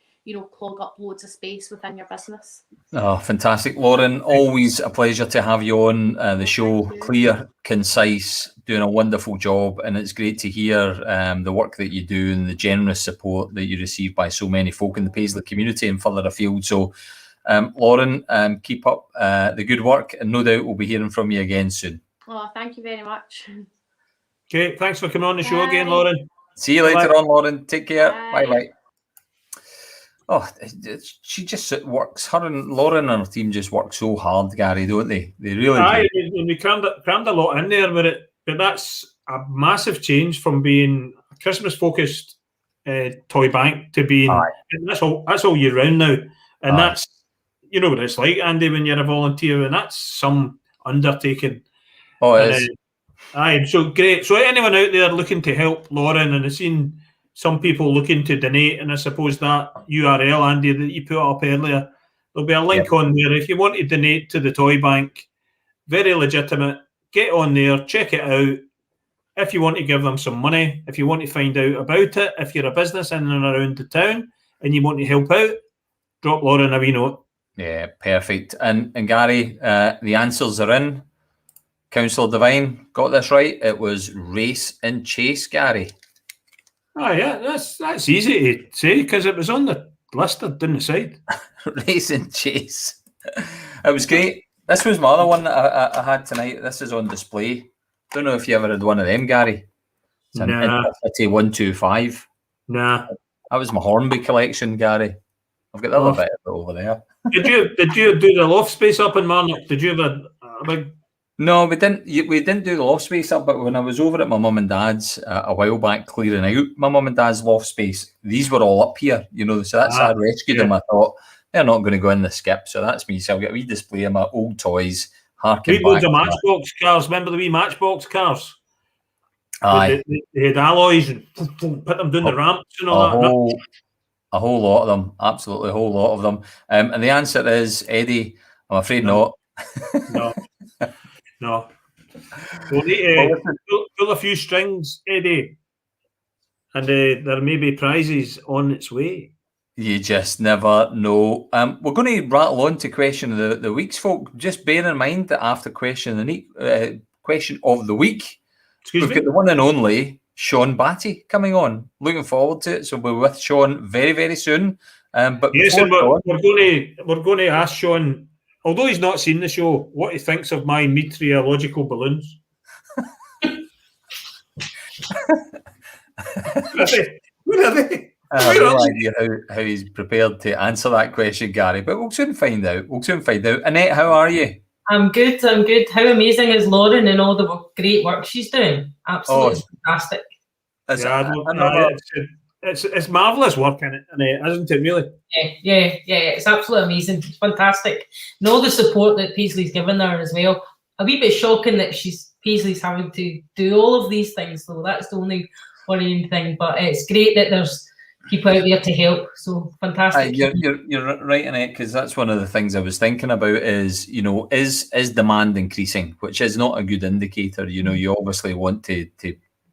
clog up loads of space within your business. Oh, fantastic. Lauren, always a pleasure to have you on the show. Clear, concise, doing a wonderful job, and it's great to hear the work that you do and the generous support that you receive by so many folk in the Paisley community and further afield. So, Lauren, keep up the good work, and no doubt we'll be hearing from you again soon. Oh, thank you very much. Okay, thanks for coming on the show again, Lauren. See you later on, Lauren. Take care. Bye-bye. Oh, she just works. Her and Lauren and her team just work so hard, Gary, don't they? They really do. And we crammed a lot in there with it, but that's a massive change from being a Christmas-focused toy bank to being that's all year round now, and that's what it's like, Andy, when you're a volunteer, and that's some undertaking. Oh, it is. Aye, so great. So anyone out there looking to help Lauren, and I've seen some people looking to donate, and I suppose that URL, Andy, that you put up earlier, there'll be a link on there. If you want to donate to the Toy Bank, very legitimate. Get on there, check it out. If you want to give them some money, if you want to find out about it, if you're a business in and around the town and you want to help out, drop Lauren a wee note. Yeah, perfect. And Gary, the answers are in. Councillor Devine got this right. It was race and chase, Gary. Oh yeah, that's easy to say because it was on the listed down the side. Race and chase. It was great. This was my other one that I had tonight. This is on display. Don't know if you ever had one of them, Gary. It's an Intercity 125. Nah. That was my Hornby collection, Gary. I've got the other bit of it over there. Did you do the loft space up in Marnock? Did you have a big? No, we didn't. We didn't do the loft space up. But when I was over at my mum and dad's a while back, clearing out my mum and dad's loft space, these were all up here. You know, so that's I rescued them. I thought they're not going to go in the skip, so that's me. So I've got a wee display of my old toys. We built the Matchbox cars. Remember the wee Matchbox cars? Aye. They had alloys and put them down the ramps and all that. A whole lot of them. Absolutely a whole lot of them. And the answer is, Eddie, I'm afraid not. No. We'll need to pull a few strings, Eddie. And there may be prizes on its way. You just never know. We're going to rattle on to question of the weeks, folk. Just bear in mind that after question of the week, we've got the one and only Sean Batty coming on. Looking forward to it. So we're with Sean very, very soon. But yes, and we're going to ask Sean, although he's not seen the show, what he thinks of my meteorological balloons. Where are they? I have no idea how he's prepared to answer that question, Gary, but we'll soon find out. Annette, how are you? I'm good. How amazing is Lauren and all the great work she's doing? Absolutely fantastic. It's marvellous work in it, isn't it, really? Yeah. It's absolutely amazing. It's fantastic. And all the support that Paisley's given her as well. A wee bit shocking that Paisley's having to do all of these things, though. That's the only worrying thing. But it's great that there's people out there to help. So fantastic. You're right in it, because that's one of the things I was thinking about is, is demand increasing, which is not a good indicator. You obviously want to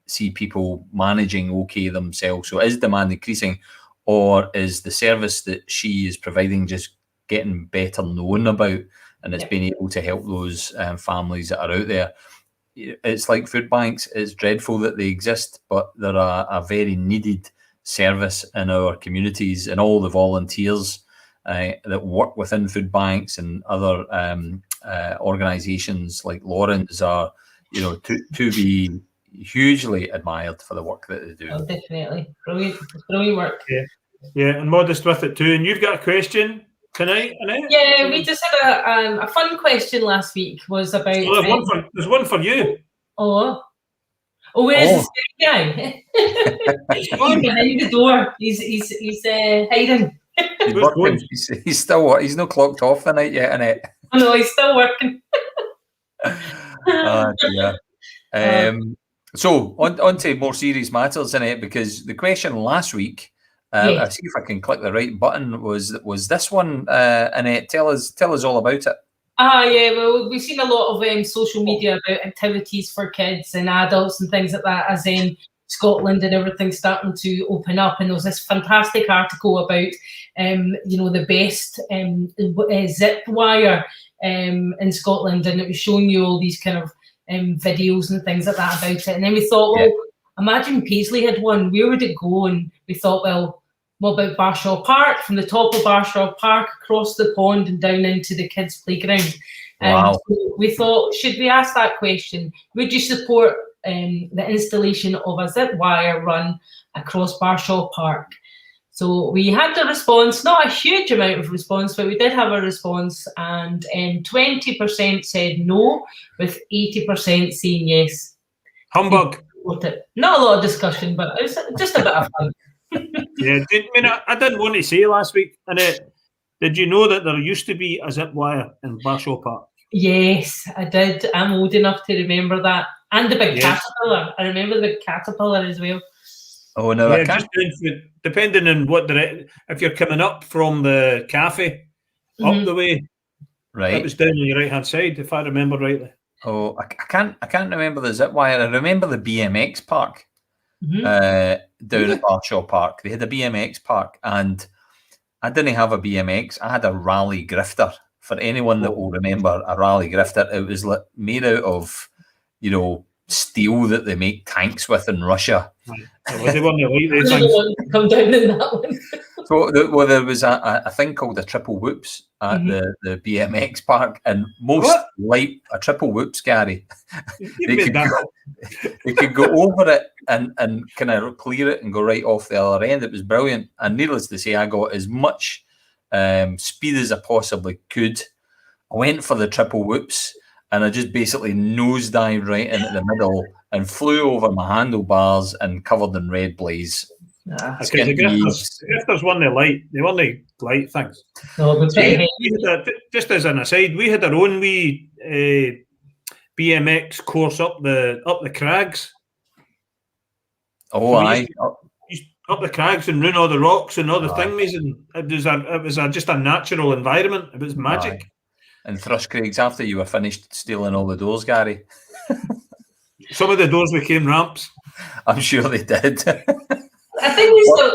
see people managing okay themselves. So is demand increasing, or is the service that she is providing just getting better known about, and it's being able to help those families that are out there? It's like food banks. It's dreadful that they exist, but they're a very needed service in our communities, and all the volunteers that work within food banks and other organisations like Lauren's are, to be hugely admired for the work that they do. Oh, definitely. Brilliant work. Yeah, and modest with it too. And you've got a question tonight, Annette? Yeah, we just had a fun question last week. Was about. There's one for you. Oh, where's the guy? He's behind the door. He's hiding. He's still what? He's not clocked off the night yet, Annette. Oh no, he's still working. So on to more serious matters, Annette, because the question last week, I'll see if I can click the right button, was this one, Annette. Tell us all about it. Well, we've seen a lot of social media about activities for kids and adults and things like that as Scotland and everything starting to open up. And there was this fantastic article about, the best zip wire in Scotland, and it was showing you all these kind of videos and things like that about it. And then we thought, well, imagine Paisley had one. Where would it go? And we thought, well, what about Barshaw Park? From the top of Barshaw Park, across the pond and down into the kids' playground. Wow. So we thought, should we ask that question? Would you support the installation of a zip wire run across Barshaw Park? So we had a response, not a huge amount of response, but we did have a response, and 20% said no, with 80% saying yes. Humbug. Not a lot of discussion, but it was just a bit of fun. I didn't want to say last week, Annette, did you know that there used to be a zip wire in Barshaw Park? Yes, I did. I'm old enough to remember that. And the big caterpillar. I remember the big caterpillar as well. Oh no, yeah, just depending on what if you're coming up from the cafe up the way, right, it was down on your right hand side, if I remember rightly. Oh, I can't remember the zip wire. I remember the BMX park down at Barshaw Park. They had a BMX park, and I didn't have a BMX. I had a rally grifter. For anyone that will remember a rally grifter, it was made out of, steel that they make tanks with in Russia. Was the one that like these things? Come down in that one. So there was a thing called a triple whoops at the BMX park, and a triple whoops, Gary. They could go over it and kind of clear it and go right off the other end. It was brilliant, and needless to say, I got as much speed as I possibly could. I went for the triple whoops, and I just basically nosedived right into the middle and flew over my handlebars and covered in red blaze. Because the grifters weren't the light things. No, just as an aside, we had our own wee BMX course up the crags. Oh, aye. Up the crags and round all the rocks and all the thingies, and it was just a natural environment. It was magic. Aye. And Thrushcraigs, after you were finished stealing all the doors, Gary. Some of the doors became ramps. I'm sure they did. I think we still.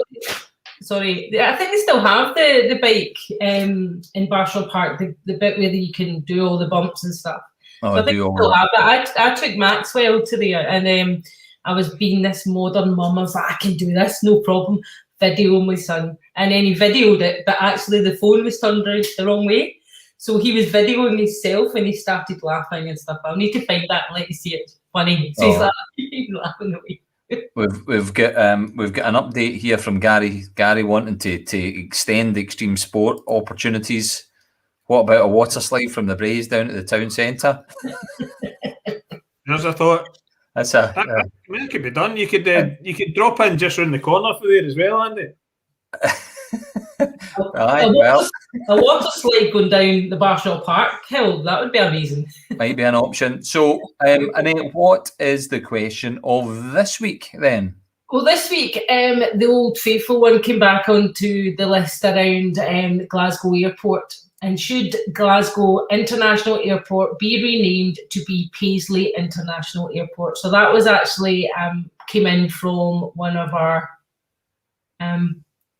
Sorry, I think they still have the bike in Barshaw Park, the bit where you can do all the bumps and stuff. Oh, so I think we still have it. I took Maxwell to there, and I was being this modern mum. I was like, I can do this, no problem. Video my son, and then he videoed it, but actually the phone was turned around the wrong way. So he was videoing himself, and he started laughing and stuff. I'll need to find that and let you see it. It's funny. So he's laughing away. We've got an update here from Gary. Gary wanting to extend extreme sport opportunities. What about a water slide from the Braes down to the town centre? There's a thought. That could be done. You could drop in just round the corner for there as well, Andy. A water slide going down the Barshaw Park hill, that would be amazing. Might be an option. So, Annette, what is the question of this week then? Well, this week, the old faithful one came back onto the list around Glasgow Airport. And should Glasgow International Airport be renamed to be Paisley International Airport? So that was actually came in from one of our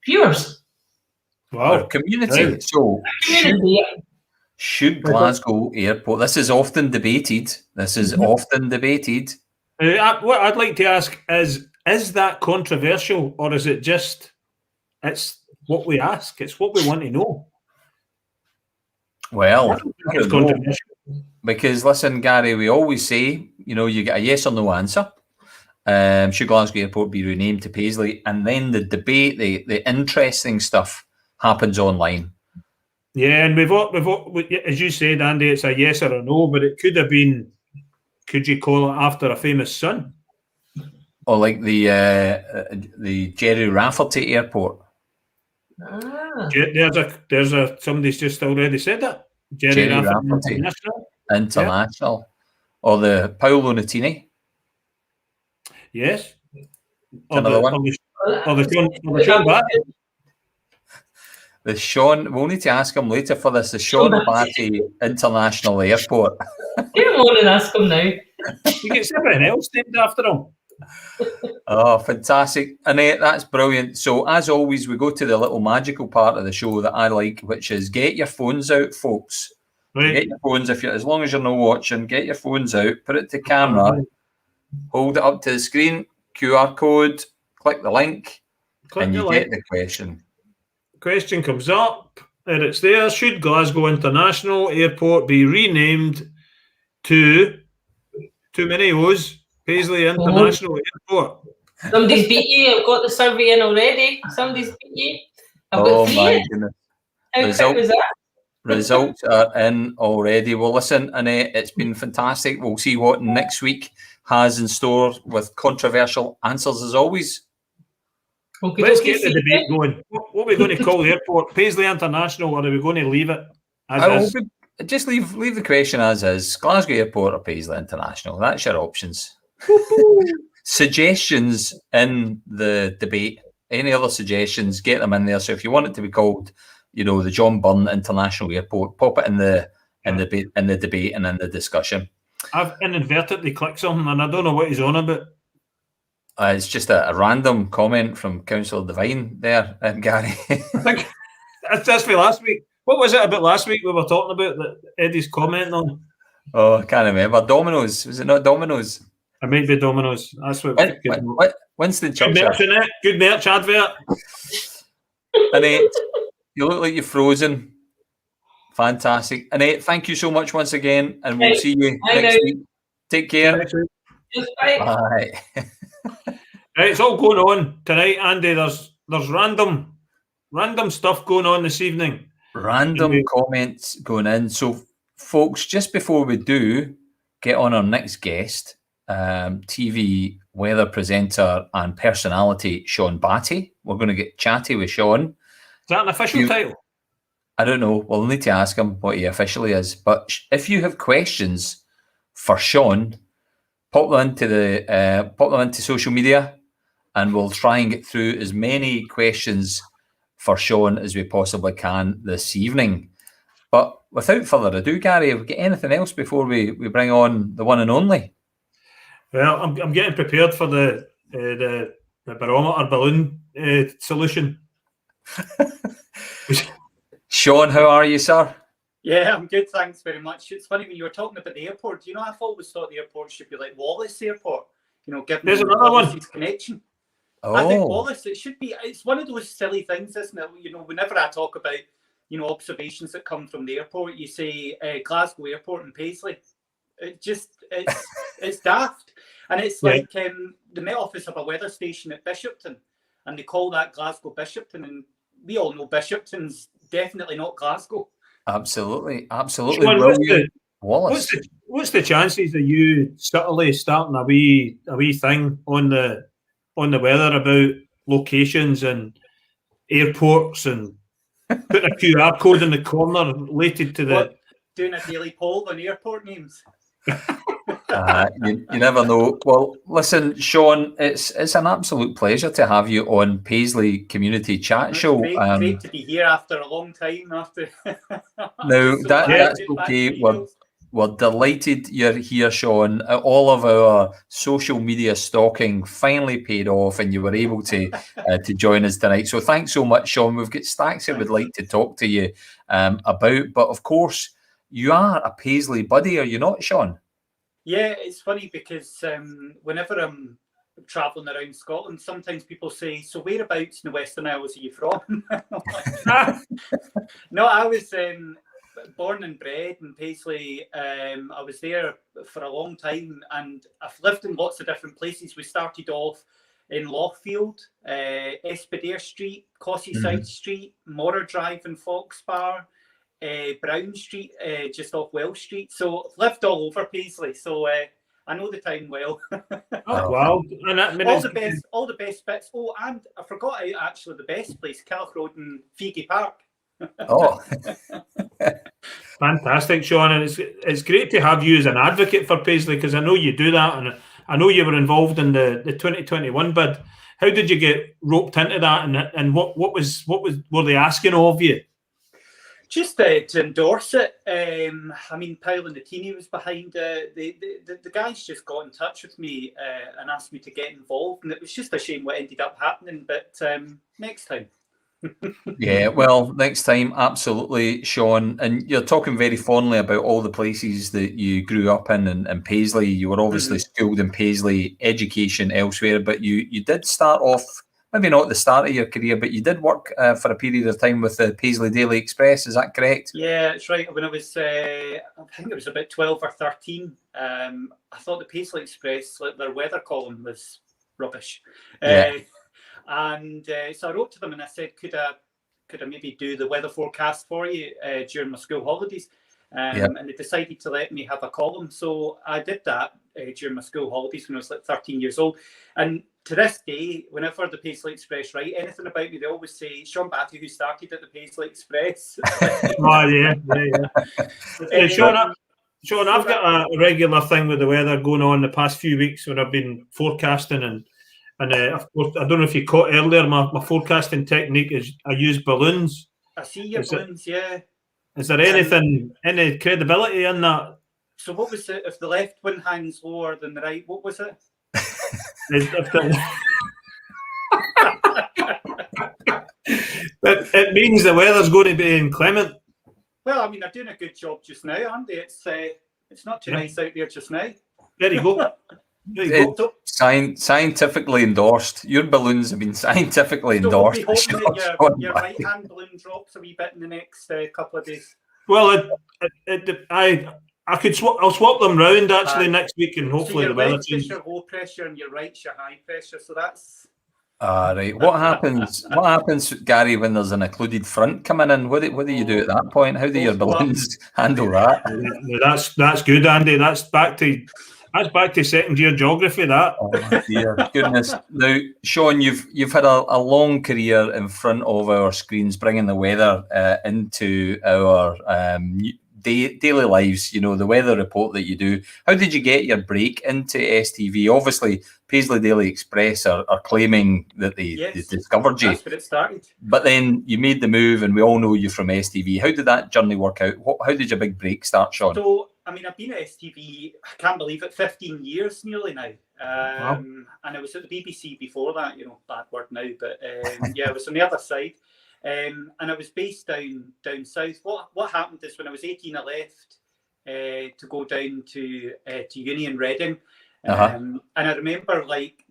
viewers. Wow, community. Right. So should Glasgow Airport? This is often debated. What I'd like to ask is that controversial, or is it just it's what we ask? It's what we want to know. Well, because listen, Gary, we always say, you get a yes or no answer. Should Glasgow Airport be renamed to Paisley? And then the debate, the interesting stuff happens online. Yeah, and we've as you said, Andy, it's a yes or a no, but it could have been. Could you call it after a famous son? Or like the Jerry Rafferty Airport. There's somebody's just already said that. Jerry Rafferty International. Yeah. Or the Paolo Nutini. Yes. Another one. Or the Sean Batty. The Sean, we'll need to ask him later for this. The Sean Batty International Airport. Get him on and ask him now. You get something else named after him. Oh, fantastic. Annette, that's brilliant. So, as always, we go to the little magical part of the show that I like, which is get your phones out, folks. Right. Get your phones, as long as you're not watching, get your phones out, put it to camera, hold it up to the screen, QR code, click the link, and you get the question. Question comes up, and it's there. Should Glasgow International Airport be renamed to too many O's? Paisley International Airport. Somebody's beat you. I've got the survey in already. Somebody's beat you. I've got 3. My goodness. How quick was that? Results are in already. Well, listen, Annette, it's been fantastic. We'll see what next week has in store with controversial answers as always. Okay, let's get the debate going. What are we going to call the airport? Paisley International, or are we going to leave it as is? just leave the question as is. Glasgow Airport or Paisley International? That's your options. Suggestions in the debate. Any other suggestions? Get them in there. So if you want it to be called, the John Byrne International Airport, pop it in the debate and in the discussion. I've inadvertently clicked something and I don't know what he's on about. It's just a random comment from Councillor Devine there, Gary. I think that's for last week. What was it about last week we were talking about that Eddie's commenting on? Oh, I can't remember. Dominoes. Was it not Dominoes? It might be Dominoes. That's what. Winston Good Churchill. merch in it. Good merch advert. Annette, you look like you're frozen. Fantastic. Annette, thank you so much once again, and we'll see you next week. Take care. Bye. Bye. Right, it's all going on tonight, Andy. There's random stuff going on this evening. Random comments going in. So, folks, just before we do get on our next guest, TV weather presenter and personality Sean Batty. We're going to get chatty with Sean. Is that an official title? I don't know. We'll need to ask him what he officially is. But if you have questions for Sean, pop them into social media, and we'll try and get through as many questions for Sean as we possibly can this evening. But without further ado, Gary, have we got anything else before we bring on the one and only? Well, I'm getting prepared for the barometer balloon solution. Sean, how are you, sir? Yeah, I'm good, thanks very much. It's funny when you were talking about the airport. I've always thought the airport should be like Wallace Airport. Given there's another Wallace's connection. Oh. I think Wallace, it should be. It's one of those silly things, isn't it? Whenever I talk about observations that come from the airport, you say Glasgow Airport and Paisley. It's daft, and it's like the Met Office of a weather station at Bishopton, and they call that Glasgow Bishopton, and we all know Bishopton's definitely not Glasgow. Absolutely. Sean, Wallace. What's the chances of you subtly starting a wee thing on the weather about locations and airports and putting a QR code in the corner related to the doing a daily poll on airport names? You never know. Well, listen, Sean, it's an absolute pleasure to have you on Paisley Community Chat Show. Great to be here after a long time. Now, that's okay. We're delighted you're here, Sean. All of our social media stalking finally paid off, and you were able to join us tonight. So thanks so much, Sean. We've got stacks that we'd like to talk to you about. But of course, you are a Paisley buddy, are you not, Sean? Yeah, it's funny because whenever I'm travelling around Scotland, sometimes people say, "So whereabouts in the Western Isles are you from?" No, I was born and bred in Paisley. I was there for a long time, and I've lived in lots of different places. We started off in Lochfield, Espadare Street, Cossyside Street, Morra Drive in Foxbar, Brown Street, just off Welsh Street. So I've lived all over Paisley. So I know the town well. Oh, wow. And all the best bits. Oh, and I forgot actually the best place, Calc Road and Feigie Park. Oh. Fantastic, Sean. And it's great to have you as an advocate for Paisley, because I know you do that, and I know you were involved in the 2021 bid. How did you get roped into that, and what were they asking of you? Just to endorse it. I mean, Paul and the Teenie was behind. The guys just got in touch with me and asked me to get involved, and it was just a shame what ended up happening. But next time. Yeah, well, next time, absolutely, Sean. And you're talking very fondly about all the places that you grew up in and Paisley. You were obviously schooled in Paisley, education elsewhere, but you did start off, maybe not at the start of your career, but you did work for a period of time with the Paisley Daily Express. Is that correct? Yeah, that's right. When I was, I think it was about 12 or 13, I thought the Paisley Express, like their weather column, was rubbish. Yeah. And so I wrote to them and I said, could I maybe do the weather forecast for you during my school holidays? And they decided to let me have a column. So I did that during my school holidays when I was like 13 years old. And to this day, whenever the Paisley Express write anything about me, they always say, Sean Batty, who started at the Paisley Express. Sean, I've got a regular thing with the weather going on the past few weeks when I've been forecasting. And of course, I don't know if you caught earlier, my forecasting technique is I use balloons. I see your balloons, yeah. Is there any credibility in that? So what was it? If the left wind hangs lower than the right, what was it? It means the weather's going to be inclement. Well, I mean, they're doing a good job just now, aren't they? It's not too nice out there just now. There you go. Scientifically endorsed. Your balloons have been scientifically endorsed. We'll be hoping that your right-hand balloon drops a wee bit in the next couple of days. Well, I'll swap them round actually next week, and hopefully so the weather changes. Your low pressure and your right's your high pressure. So that's. Right. What happens? What happens, Gary, when there's an occluded front coming in? What do you do at that point? How do your balloons handle that? That's good, Andy. That's back to second year geography. That. Oh dear goodness! Now, Sean, you've had a long career in front of our screens, bringing the weather into our daily lives. You know, the weather report that you do. How did you get your break into STV? Obviously, Paisley Daily Express are claiming that they discovered you. That's where it started. But then you made the move, and we all know you from STV. How did that journey work out? How did your big break start, Sean? So, I mean, I've been at STV, I can't believe it, 15 years nearly now. And I was at the BBC before that, bad word now, but I was on the other side. And I was based down south. What happened is when I was 18, I left to go down to uni in Reading. And I remember,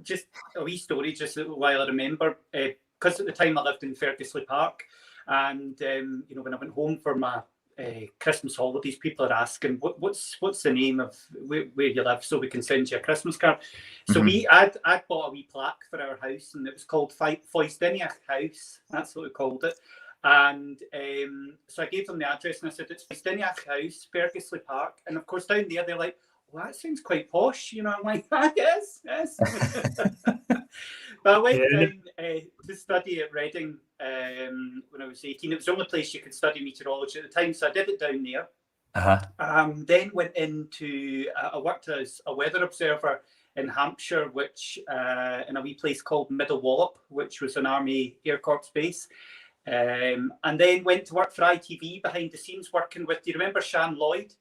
just a wee story, just a little while I remember, because at the time I lived in Fergusley Park. And, when I went home for my Christmas holidays, people are asking, what's the name of where you live so we can send you a Christmas card? So I'd bought a wee plaque for our house, and it was called Foistiniach House. That's what we called it. And so I gave them the address, and I said, it's Foistiniach House, Fergusley Park. And of course down there they're like, well, that sounds quite posh, I'm like, yes. But I went down to study at Reading when I was 18. It was the only place you could study meteorology at the time, so I did it down there. Then went into, I worked as a weather observer in Hampshire, which in a wee place called Middle Wallop, which was an Army Air Corps base. And then went to work for ITV behind the scenes, working with, do you remember Shan Lloyd?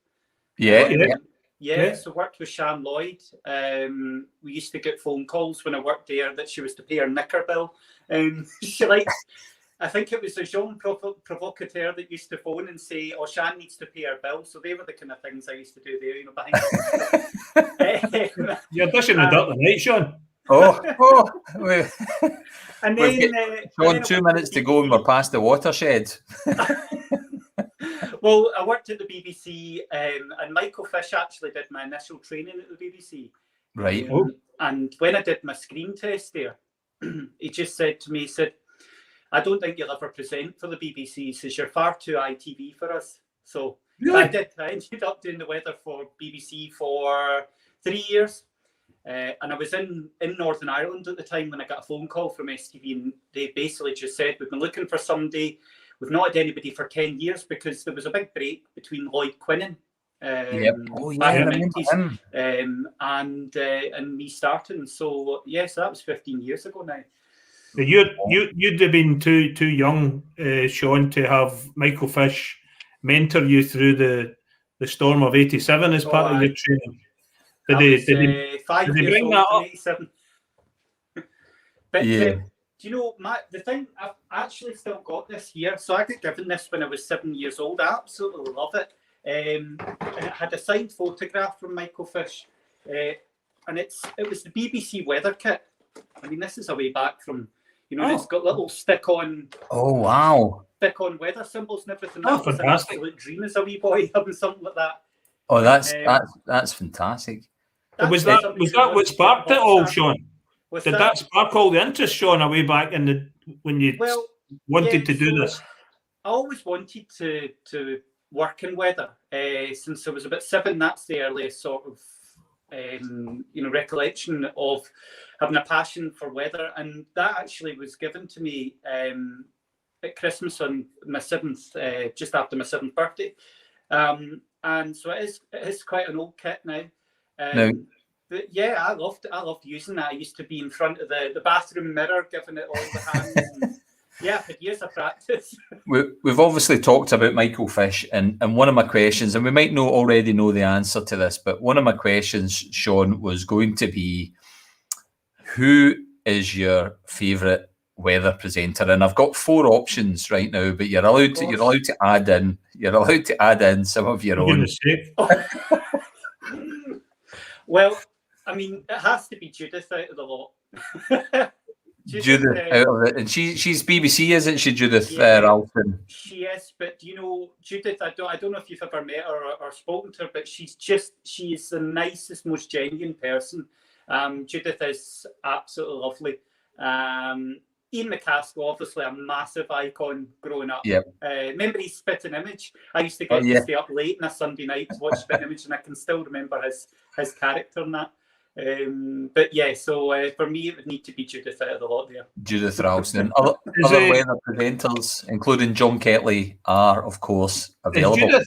Yeah, so worked with Shan Lloyd. We used to get phone calls when I worked there that she was to pay her knicker bill. She I think it was a Jean Provocateur that used to phone and say, oh, Shan needs to pay her bill. So they were the kind of things I used to do there, behind. You're dishing the dirt tonight, Sean. Wait. And then, Sean, 2 minutes to go and we're past the watershed. Well, I worked at the BBC, and Michael Fish actually did my initial training at the BBC. Right. And when I did my screen test there, he just said to me, I don't think you'll ever present for the BBC. He says, you're far too ITV for us. So really? I did. I ended up doing the weather for BBC for 3 years. And I was in Northern Ireland at the time when I got a phone call from STV, and they basically just said, we've been looking for somebody. We've not had anybody for 10 years because there was a big break between Lloyd Quinnan and me starting. So yes, that was 15 years ago now. You'd have been too young, Sean, to have Michael Fish mentor you through the storm of '87 as part of your training. Did they 5 years bring old that up? '87. But do you know, the thing, I've actually still got this here. So I got given this when I was 7 years old. I absolutely love it. And it had a signed photograph from Michael Fish. And it was the BBC weather kit. I mean, this is a way back from, it's got little stick-on. Oh, wow. Stick-on weather symbols and everything. Oh, that was fantastic. An absolute dream as a wee boy, having something like that. Oh, that's fantastic. Was that what sparked it all, Sean? Did that spark all the interest, Sean, away back when you wanted to do this? I always wanted to working weather since I was about 7. That's the earliest sort of recollection of having a passion for weather, and that actually was given to me at Christmas on my 7th, just after my 7th birthday. And so it is quite an old kit now. But yeah, I loved using that. I used to be in front of the bathroom mirror, giving it all the hands. And, yeah, for years of practice. We've obviously talked about Michael Fish, and one of my questions, and we might already know the answer to this, but one of my questions, Sean, was going to be, who is your favourite weather presenter? And I've got 4 options right now, but you're allowed to add in some of your own. Well, I mean, it has to be Judith out of the lot. Judith out of it, and she's BBC, isn't she, Judith? Ralston. She is, but Judith, I don't know if you've ever met her or spoken to her, but she is the nicest, most genuine person. Judith is absolutely lovely. Ian McCaskill, obviously a massive icon growing up. Yep. Remember his Spitting Image? I used to get to stay up late on a Sunday night to watch Spitting Image, and I can still remember his character in that. But yeah, so for me, it would need to be Judith out of the lot there. Judith Ralston. Other weather presenters, including John Ketley, are, of course, available.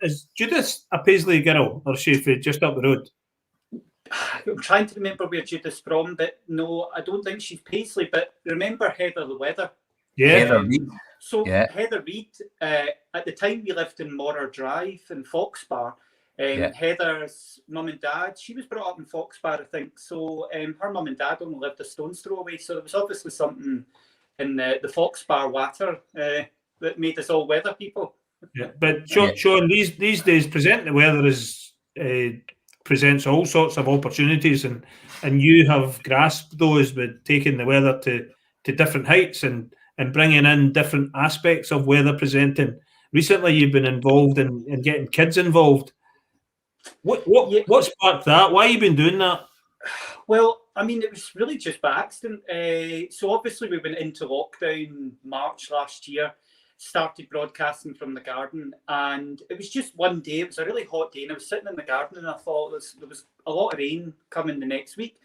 Is Judith a Paisley girl, or is she just up the road? I'm trying to remember where Judith's from, but no, I don't think she's Paisley. But remember Heather the Weather? Yeah. Heather Reid. So Heather Reid, at the time we lived in Morrar Drive in Foxbar. Heather's mum and dad, she was brought up in Foxbar, I think. So her mum and dad only lived a stone's throw away. So there was obviously something in the Foxbar water that made us all weather people. Yeah, but Sean, these days presenting the weather presents all sorts of opportunities, and you have grasped those with taking the weather to different heights and bringing in different aspects of weather presenting. Recently, you've been involved in getting kids involved. What sparked that? Why have you been doing that? Well, I mean, it was really just by accident. So obviously we went into lockdown March last year, started broadcasting from the garden, and it was just one day. It was a really hot day, and I was sitting in the garden, and I thought there was a lot of rain coming the next week.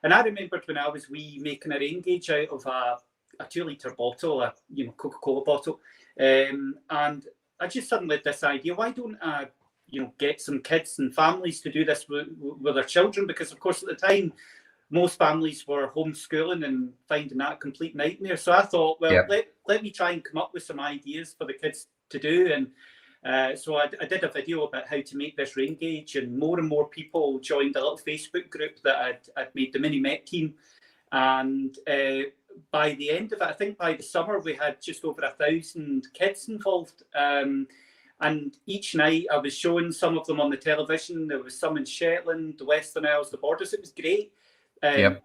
And I remembered when I was making a rain gauge out of a 2-litre bottle, a Coca-Cola bottle, and I just suddenly had this idea: why don't I get some kids and families to do this with their children? Because of course at the time most families were homeschooling and finding that a complete nightmare. So I thought, well, let me try and come up with some ideas for the kids to do. And so I did a video about how to make this rain gauge, and more people joined a little Facebook group that I'd made, the Mini Met team. And by the end of it, I think by the summer, we had just over 1,000 kids involved. And each night I was showing some of them on the television. There was some in Shetland, the Western Isles, the Borders. It was great. And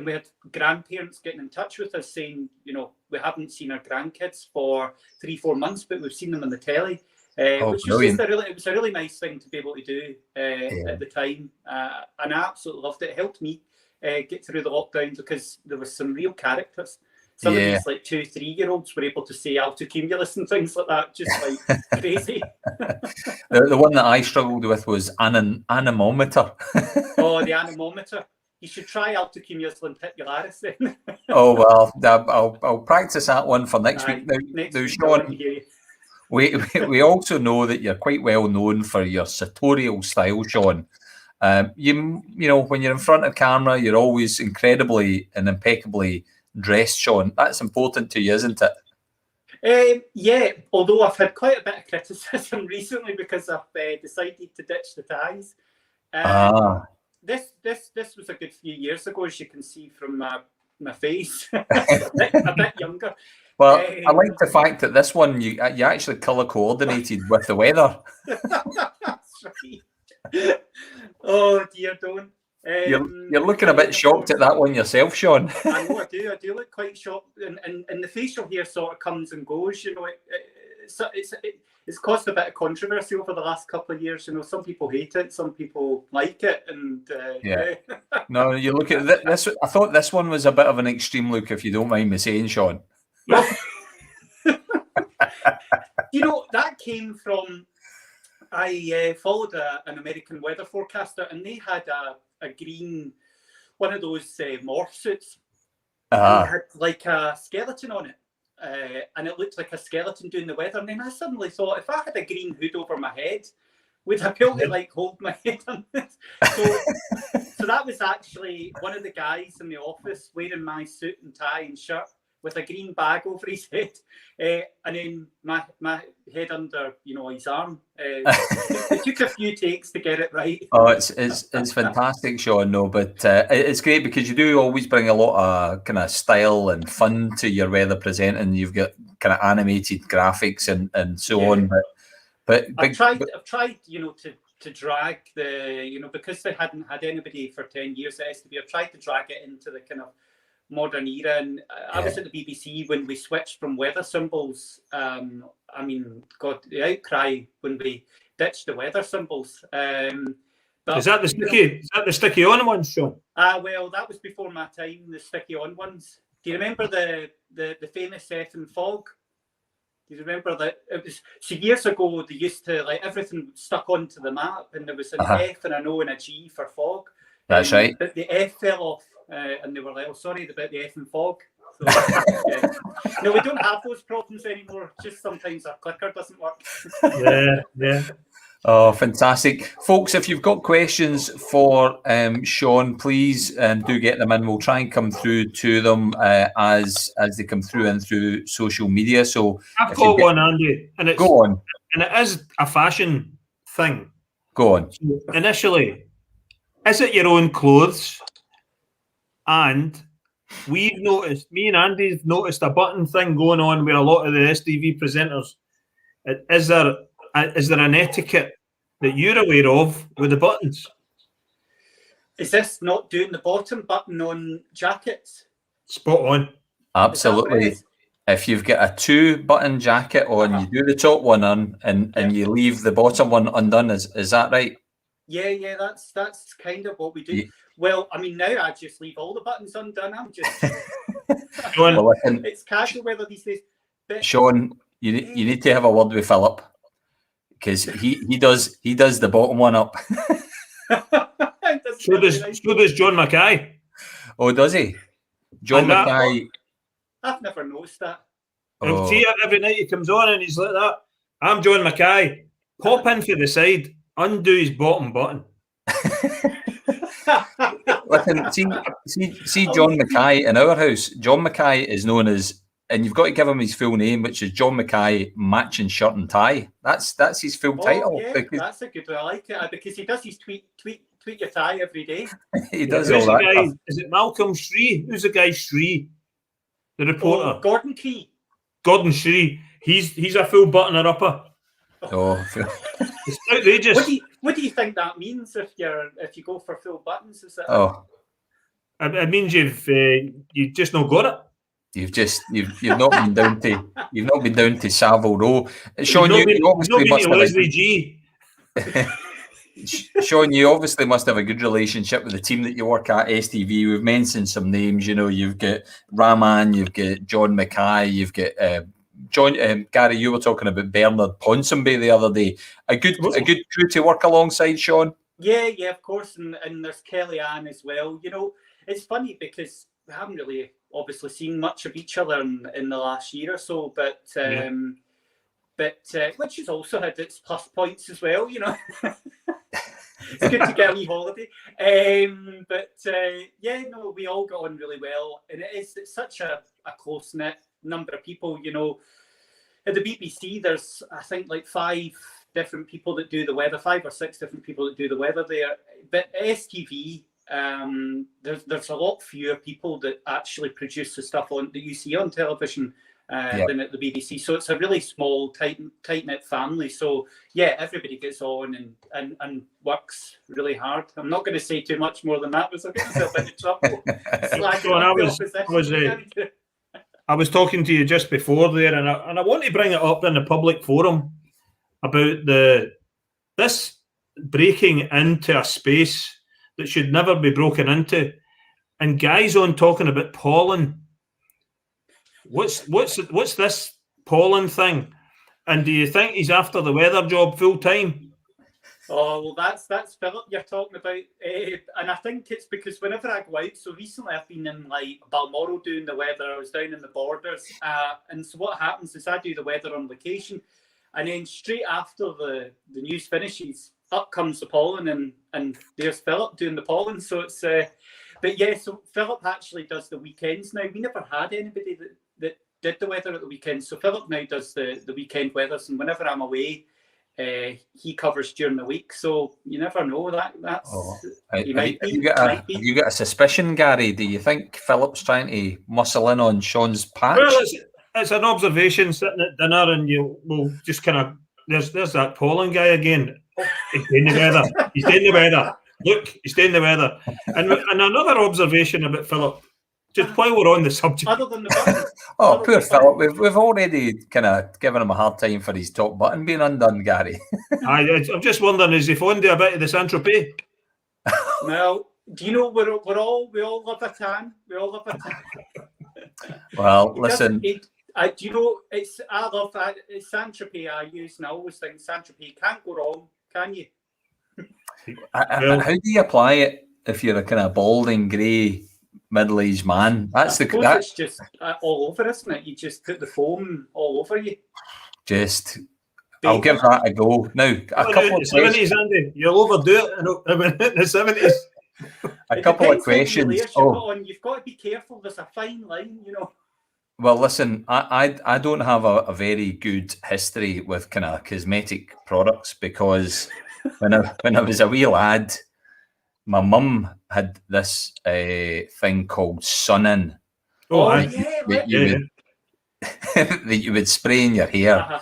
we had grandparents getting in touch with us saying, we haven't seen our grandkids for 3-4 months, but we've seen them on the telly. Which was just it was a really nice thing to be able to do at the time. And I absolutely loved it. It helped me get through the lockdown because there was some real characters. Some of these 2-3-year-olds were able to say altocumulus and things like that, just like crazy. The one that I struggled with was anemometer. Oh, the anemometer. You should try altocumulus lentipularis then. Oh, well, I'll practice that one for next week. Now, Sean, we also know that you're quite well known for your sartorial style, Sean. You know, when you're in front of camera, you're always incredibly and impeccably dressed, Sean. That's important to you, isn't it? Yeah, although I've had quite a bit of criticism recently because I've decided to ditch the ties. This was a good few years ago, as you can see from my face. a bit younger. Well, I like the fact that this one you actually colour coordinated with the weather. That's right. Oh dear, don't. You're looking a bit shocked at that one yourself, Sean. I know I do look quite shocked, and the facial hair sort of comes and goes. You know, it's caused a bit of controversy over the last couple of years. You know, some people hate it, some people like it, and No, you look at this. I thought this one was a bit of an extreme look, if you don't mind me saying, Sean. You know, that came from I followed an American weather forecaster, and they had a green, one of those morph suits. And it had like a skeleton on it. And it looked like a skeleton doing the weather. And then I suddenly thought, if I had a green hood over my head, would I be able to like hold my head on this? So that was actually one of the guys in the office wearing my suit and tie and shirt with a green bag over his head, and then my head under, his arm. It took a few takes to get it right. Oh, it's fantastic, Sean. No, but it's great because you do always bring a lot of kind of style and fun to your weather presenting. You've got kind of animated graphics and so on. But I've tried, to drag the, because they hadn't had anybody for 10 years at STV. I've tried to drag it into the kind of modern era, and I was at the BBC when we switched from weather symbols. I mean, God, the outcry when we ditched the weather symbols. But is that the sticky on ones, Sean? Well, that was before my time. The sticky on ones. Do you remember the famous F and fog? Do you remember that? It was years ago. They used to like everything stuck onto the map, and there was an F and an O and a G for fog. That's right. But the F fell off. And they were like, "Oh, sorry about the F and fog." So, no, we don't have those problems anymore. Just sometimes our clicker doesn't work. Yeah. Oh, fantastic, folks! If you've got questions for Sean, please do get them in. We'll try and come through to them as they come through and through social media. So I've got one, Andy, and it's go on, and it is a fashion thing. Go on. So initially, is it your own clothes? And we've noticed, me and Andy've noticed a button thing going on with a lot of the STV presenters. Is there an etiquette that you're aware of with the buttons? Is this not doing the bottom button on jackets? Spot on. Absolutely. If you've got a 2-button jacket on, you do the top one on, and you leave the bottom one undone. Is that right? Yeah, that's kind of what we do. Well, I mean, now I just leave all the buttons undone. I'm just it's casual weather these days. But Sean, you need to have a word with Philip because he does the bottom one up. So does John Mackay. Oh, does he? John Mackay. I've never noticed that. Oh. See it every night he comes on and he's like that. I'm John Mackay. Pop in for the side, undo his bottom button. Listen, see John Mackay in our house. John Mackay is known as, and you've got to give him his full name, which is John Mackay matching shirt and tie. That's his full title. Yeah, that's a good one. I like it because he does his tweet your tie every day. He does all that. Guy, is it Malcolm Shree? Who's the guy Shree? The reporter. Gordon Key. Gordon Shree. He's a full buttoner upper. Oh, it's outrageous. What do you think that means if you go for full buttons? Is it? Oh, it means you've just not got it. You've not been down to Savile Row. Sean, you obviously must have Leslie G. Sean, you obviously must have a good relationship with the team that you work at, STV. We've mentioned some names. You've got Rahman, you've got John Mackay, you've got Gary. You were talking about Bernard Ponsonby the other day. A good crew to work alongside, Sean. Yeah, of course, and there's Kellyanne as well. It's funny because we haven't really obviously seen much of each other in the last year or so, but which has also had its plus points as well. It's good to get a wee holiday. We all got on really well, and it's such a close-knit number of people. At the BBC, there's I think like 5 different people that do the weather, 5 or 6 different people that do the weather there. But at STV, there's a lot fewer people that actually produce the stuff that you see on television than at the BBC. So it's a really small, tight-knit family. So yeah, everybody gets on and works really hard. I'm not going to say too much more than that because I'll get myself into trouble. I was talking to you just before there, and I want to bring it up in the public forum about this breaking into a space that should never be broken into, and guys on talking about pollen. What's this pollen thing? And do you think he's after the weather job full time? Oh, well, that's Philip you're talking about. And I think it's because whenever I go out, so recently I've been in like Balmoral doing the weather, I was down in the Borders. And so what happens is I do the weather on location. And then straight after the news finishes, up comes the pollen and there's Philip doing the pollen. So it's, but yeah, so Philip actually does the weekends now. We never had anybody that did the weather at the weekend. So Philip now does the weekend weathers. And whenever I'm away, he covers during the week, so you never know. That's have you got a suspicion, Gary? Do you think Philip's trying to muscle in on Sean's patch? Well, it's an observation sitting at dinner, and you will just kind of there's that pollen guy again. He's doing the weather. He's doing the weather. Look, he's doing the weather. And another observation about Philip. Just while we're on the subject. Other than the button. Poor Philip. We've already kind of given him a hard time for his top button being undone, Gary. I'm just wondering, is he fond of a bit of the Saint-Tropez? Well, do you know we all love a tan. We all love a tan. Well, listen. Do you know I love that. It's Saint-Tropez I use, and I always think Saint-Tropez can't go wrong, can you? How do you apply it if you're a kind of balding grey middle-aged man? It's just all over, isn't it? You just put the foam all over you. I'll give that a go. Now, a couple of 70s, Andy. You'll overdo it in the 70s. A couple of questions. You've got to be careful. There's a fine line, you know. Well, listen, I don't have a very good history with kind of cosmetic products because when I was a wee lad, my mum had this thing called Sun-In. That you would spray in your hair,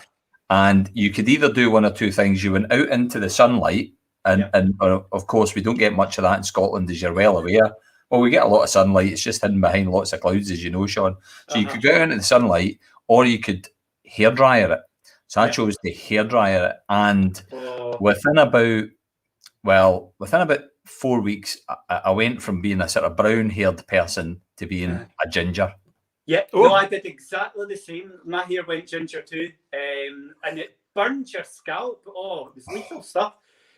and you could either do one or two things. You went out into the sunlight, and of course we don't get much of that in Scotland, as you're well aware. Well, we get a lot of sunlight. It's just hidden behind lots of clouds, as you know, Sean. So you could go out into the sunlight, or you could hairdryer it. So I chose to hairdryer it, and within about 4 weeks, I went from being a sort of brown-haired person to being a ginger. Yeah, no, I did exactly the same. My hair went ginger too, and it burned your scalp. Oh, it was lethal stuff.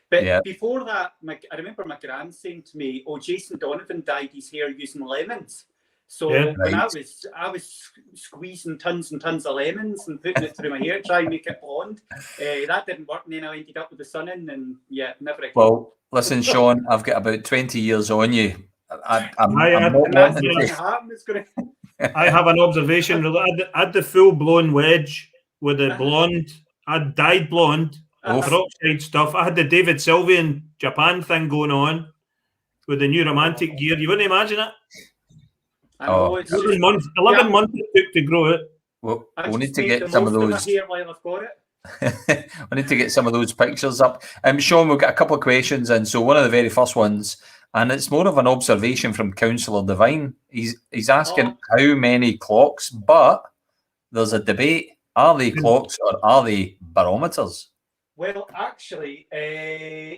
But before that, I remember my gran saying to me, "Oh, Jason Donovan dyed his hair using lemons." So when I was squeezing tons and tons of lemons and putting it through my hair, trying to make it blonde. That didn't work, and then I ended up with the Sun-In, and never again. Well, listen, Sean, I've got about 20 years on you. I have an observation. I had the full-blown wedge with the blonde. I dyed blonde, peroxide stuff. I had the David Sylvian Japan thing going on with the new romantic gear. You wouldn't imagine it. I know, 11 months it took to grow it. Well, we need to get some of those. I need to get some of those pictures up. Sean, we've got a couple of questions, and so one of the very first ones, and it's more of an observation from Councillor Devine. He's asking how many clocks, but there's a debate. Are they clocks or are they barometers? Well, actually,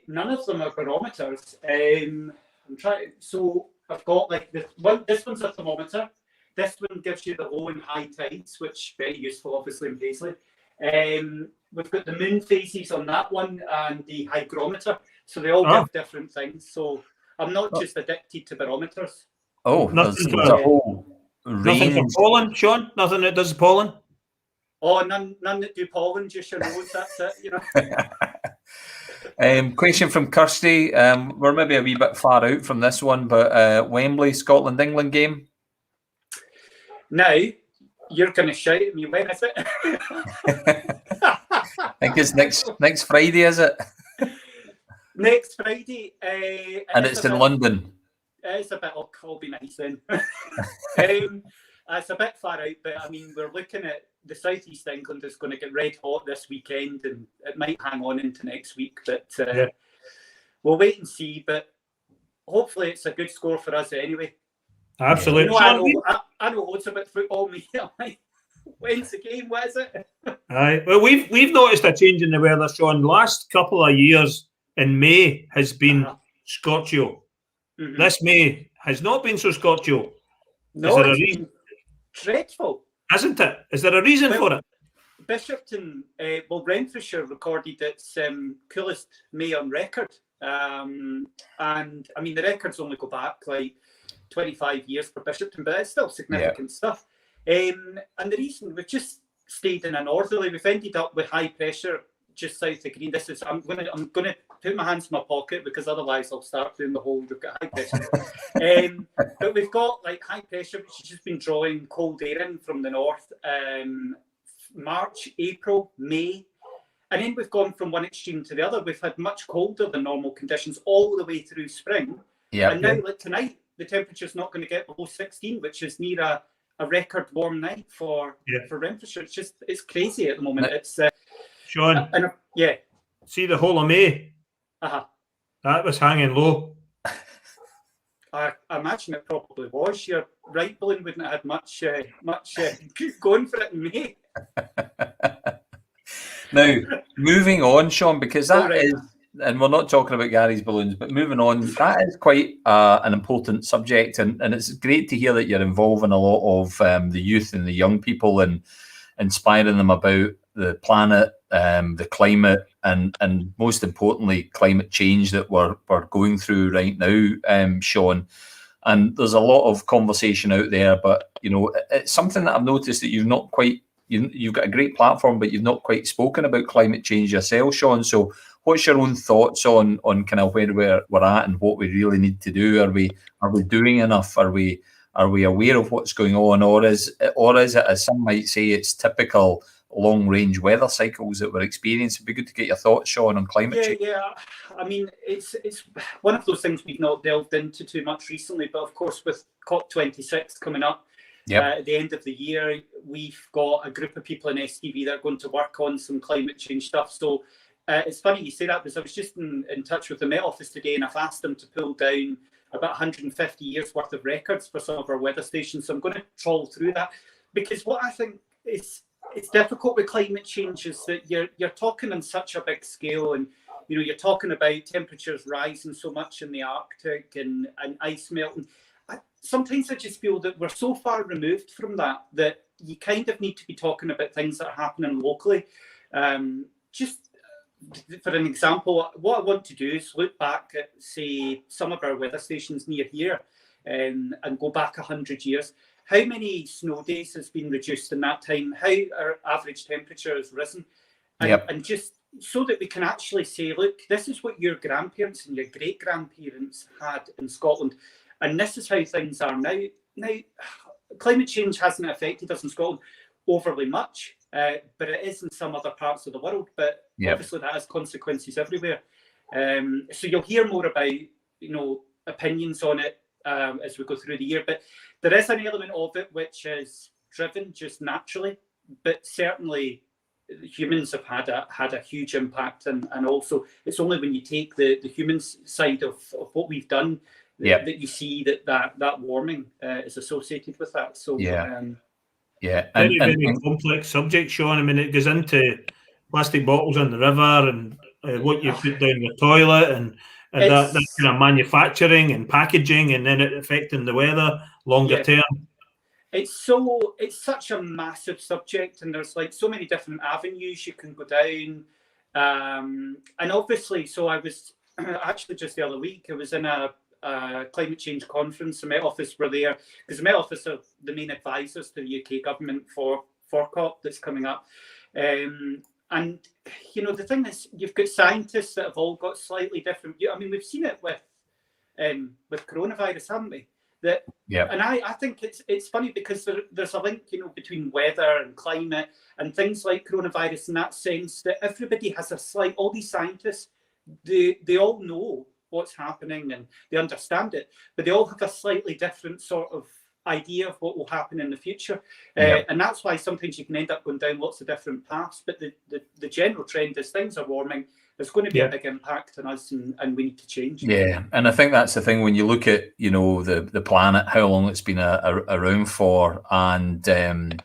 none of them are barometers. I'm trying. So I've got like this one. This one's a thermometer. This one gives you the low and high tides, which very useful, obviously, in Paisley. We've got the moon phases on that one and the hygrometer. So they all give different things. So I'm not just addicted to barometers. Nothing for pollen, Sean? Nothing that does pollen? Oh, none that do pollen, just your nose, that's it, you know. Question from Kirsty. We're maybe a wee bit far out from this one, but Wembley, Scotland-England game? Now, you're going to shout at me. When is it? I think it's next Friday, is it? Next Friday. And it's in London. It's a bit, I'll be nice then. It's a bit far out, but I mean, we're looking at the southeast England is going to get red hot this weekend, and it might hang on into next week, but we'll wait and see. But hopefully it's a good score for us anyway. Absolutely. You know, I know loads about football. When's the game? What is it? Well, we've noticed a change in the weather, Sean. Last couple of years in May has been scorchio. This May has not been so scorchio. No, it's been dreadful. Isn't it? Is there a reason for it? Bishopton, Renfrewshire recorded its coolest May on record. And I mean, the records only go back like 25 years for Bishopton, but it's still significant stuff. And the reason we've just stayed in a northerly, we've ended up with high pressure just south of Green. I'm gonna put my hands in my pocket because otherwise I'll start doing the whole we've got high pressure. But we've got like high pressure, which has just been drawing cold air in from the north. March, April, May. And then we've gone from one extreme to the other. We've had much colder than normal conditions all the way through spring. And now, like tonight, the temperature's not going to get below 16, which is near a record warm night for Renfrewshire. It's crazy at the moment. It's Sean. Yeah. See the whole of May. That was hanging low. I imagine it probably was. Your right balloon wouldn't have had much going for it in May. Now, moving on, Sean, because that is, and we're not talking about Gary's balloons, but moving on, that is quite an important subject, and it's great to hear that you're involving a lot of the youth and the young people and inspiring them about the planet, the climate, and most importantly, climate change that we're going through right now, Sean. And there's a lot of conversation out there, but it's something that I've noticed that you've not quite. You've got a great platform, but you've not quite spoken about climate change yourself, Sean. So what's your own thoughts on kind of where we're at and what we really need to do? Are we doing enough? Are we aware of what's going on? Or is it, as some might say, it's typical long-range weather cycles that we're experiencing? It'd be good to get your thoughts, Sean, on climate change. Yeah. I mean, it's one of those things we've not delved into too much recently, but of course with COP26 coming up, at the end of the year, we've got a group of people in STV that are going to work on some climate change stuff. So it's funny you say that, because I was just in touch with the Met Office today, and I've asked them to pull down about 150 years worth of records for some of our weather stations. So I'm going to trawl through that, because what I think is it's difficult with climate change is that you're talking on such a big scale, and you're talking about temperatures rising so much in the Arctic and ice melting. Sometimes I just feel that we're so far removed from that you kind of need to be talking about things that are happening locally. Just for an example, what I want to do is look back at, say, some of our weather stations near here and go back 100 years. How many snow days has been reduced in that time? How our average temperature has risen? And just so that we can actually say, look, this is what your grandparents and your great-grandparents had in Scotland. And this is how things are now. Now, climate change hasn't affected us in Scotland overly much, but it is in some other parts of the world. But obviously that has consequences everywhere. So you'll hear more about, opinions on it as we go through the year. But there is an element of it which is driven just naturally. But certainly humans have had a huge impact. And also it's only when you take the human side of what we've done that you see that warming is associated with that. So very complex subject, Sean. I mean, it goes into plastic bottles in the river and what you put down your toilet and that kind of manufacturing and packaging, and then it affecting the weather longer term. It's such a massive subject, and there's like so many different avenues you can go down. And obviously, so I was actually just the other week, I was in a climate change conference. The Met Office were there, because the Met Office are the main advisors to the UK government for COP that's coming up. And the thing is, you've got scientists that have all got slightly different views. I mean, we've seen it with coronavirus, haven't we? And I think it's funny because there's a link, between weather and climate and things like coronavirus, in that sense that everybody has all these scientists, they all know what's happening and they understand it, but they all have a slightly different sort of idea of what will happen in the future. And that's why sometimes you can end up going down lots of different paths. But the general trend is things are warming. There's going to be a big impact on us, and we need to change. Yeah, and I think that's the thing when you look at the planet, how long it's been around for, and the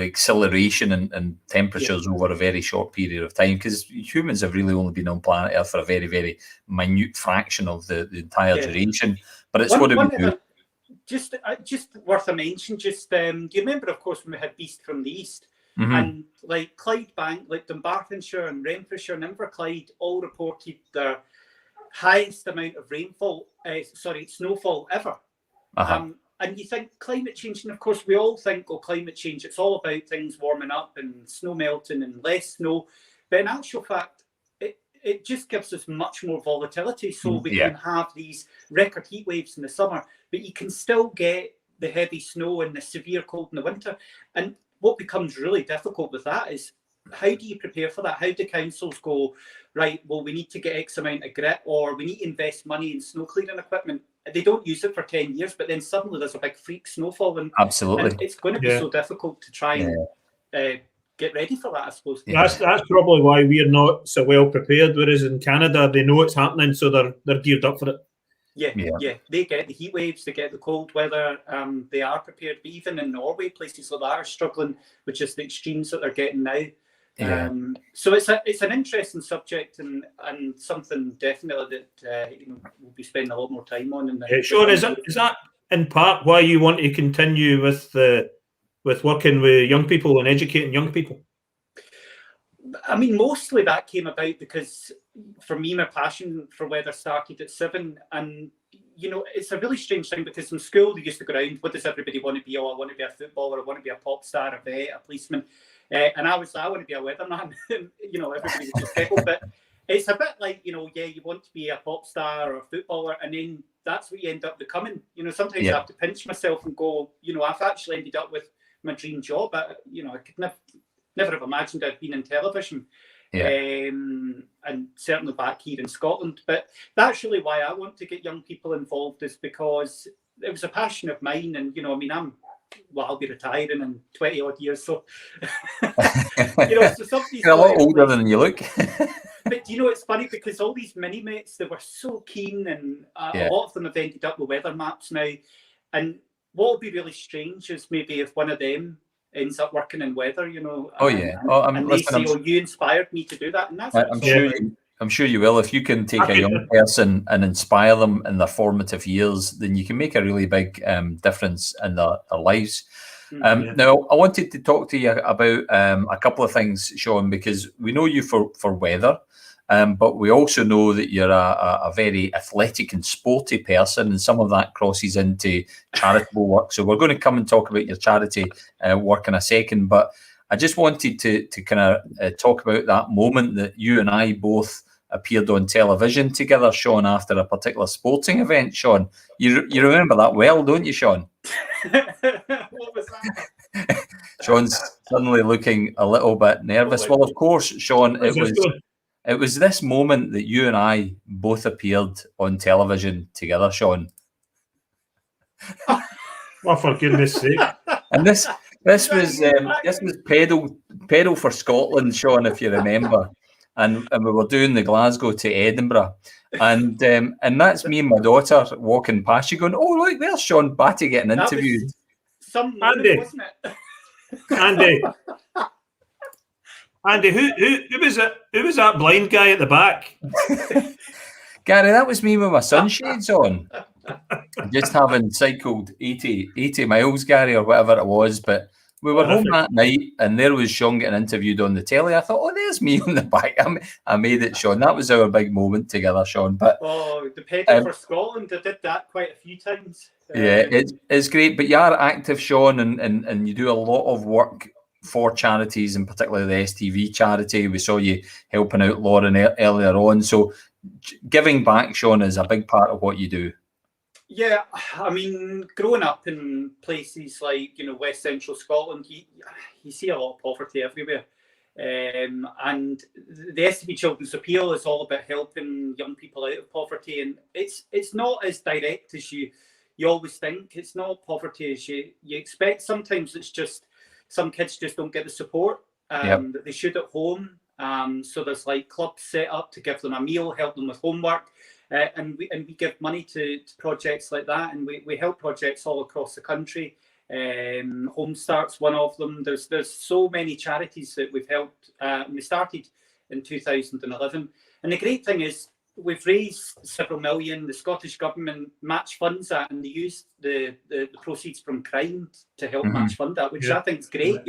acceleration and temperatures over a very short period of time, because humans have really only been on planet Earth for a very, very minute fraction of the entire duration. But it's what do we do? Just worth a mention. Do you remember, of course, when we had Beast from the East? And like Clydebank, like Dunbartonshire and Renfrewshire and Inverclyde all reported their highest amount of snowfall ever. And you think climate change, and of course we all think, climate change, it's all about things warming up and snow melting and less snow. But in actual fact, it just gives us much more volatility. So we can have these record heat waves in the summer, but you can still get the heavy snow and the severe cold in the winter. And what becomes really difficult with that is, how do you prepare for that? How do councils go, right, well, we need to get X amount of grit, or we need to invest money in snow clearing equipment. They don't use it for 10 years, but then suddenly there's a big freak snowfall. And it's going to be so difficult to try and get ready for that, I suppose. That's probably why we're not so well prepared, whereas in Canada, they know it's happening, so they're geared up for it. Yeah. They get the heat waves, they get the cold weather. They are prepared. But even in Norway, places like that are struggling with just the extremes that they're getting now. So it's an interesting subject and something definitely that we'll be spending a lot more time on. Sean, is that in part why you want to continue with working with young people and educating young people? I mean, mostly that came about because, for me, my passion for weather started at 7. And, it's a really strange thing, because in school, they used to go around, what does everybody want to be? Oh, I want to be a footballer, I want to be a pop star, a vet, a policeman. And I was, I want to be a weatherman. Everybody was just tickled. But it's a bit like, you want to be a pop star or a footballer, and then that's what you end up becoming. Sometimes I have to pinch myself and go, I've actually ended up with my dream job. I could never have imagined I'd been in television. And certainly back here in Scotland. But that's really why I want to get young people involved, is because it was a passion of mine. And, I'll be retiring in 20 odd years. So, so somebody's you're a lot older than you look. But, it's funny, because all these mini-mates, they were so keen, and a lot of them have ended up with weather maps now. And what will be really strange is maybe if one of them ends up working in weather, and they say, you inspired me to do that. And that's I'm sure you will. If you can take a young person and inspire them in their formative years, then you can make a really big difference in their lives. Now, I wanted to talk to you about a couple of things, Sean, because we know you for weather, but we also know that you're a very athletic and sporty person, and some of that crosses into charitable work. So we're going to come and talk about your charity work in a second, but I just wanted to kind of talk about that moment that you and I both appeared on television together, Sean, after a particular sporting event. Sean, you remember that well, don't you, Sean? What was that? Sean's suddenly looking a little bit nervous. Well, of course, Sean, it was this moment that you and I both appeared on television together, Sean. Oh, for goodness sake! And this was pedal for Scotland, Sean, if you remember. And we were doing the Glasgow to Edinburgh, and that's me and my daughter walking past you, going, "Oh, look, there's Sean Batty getting interviewed." Some moment, wasn't it? Andy, who was it? Who was that blind guy at the back? Gary, that was me with my sunshades on, just having cycled 80 miles, Gary, or whatever it was, but. We were home that night, and there was Sean getting interviewed on the telly. I thought, oh, there's me on the back. I made it, Sean. That was our big moment together, Sean. But the pedal for Scotland, I did that quite a few times. It's great. But you are active, Sean, and you do a lot of work for charities, and particularly the STV charity. We saw you helping out Lauren earlier on. So giving back, Sean, is a big part of what you do. Yeah, I mean, growing up in places like, West Central Scotland, you see a lot of poverty everywhere. And the STV Children's Appeal is all about helping young people out of poverty. And it's not as direct as you always think. It's not poverty as you expect. Sometimes it's just some kids just don't get the support that they should at home. So there's like clubs set up to give them a meal, help them with homework. And we give money to projects like that, and we help projects all across the country. Home Start's one of them. There's so many charities that we've helped. We started in 2011, and the great thing is we've raised several million. The Scottish Government match funds that, and they use the proceeds from crime to help match fund that, which I think is great.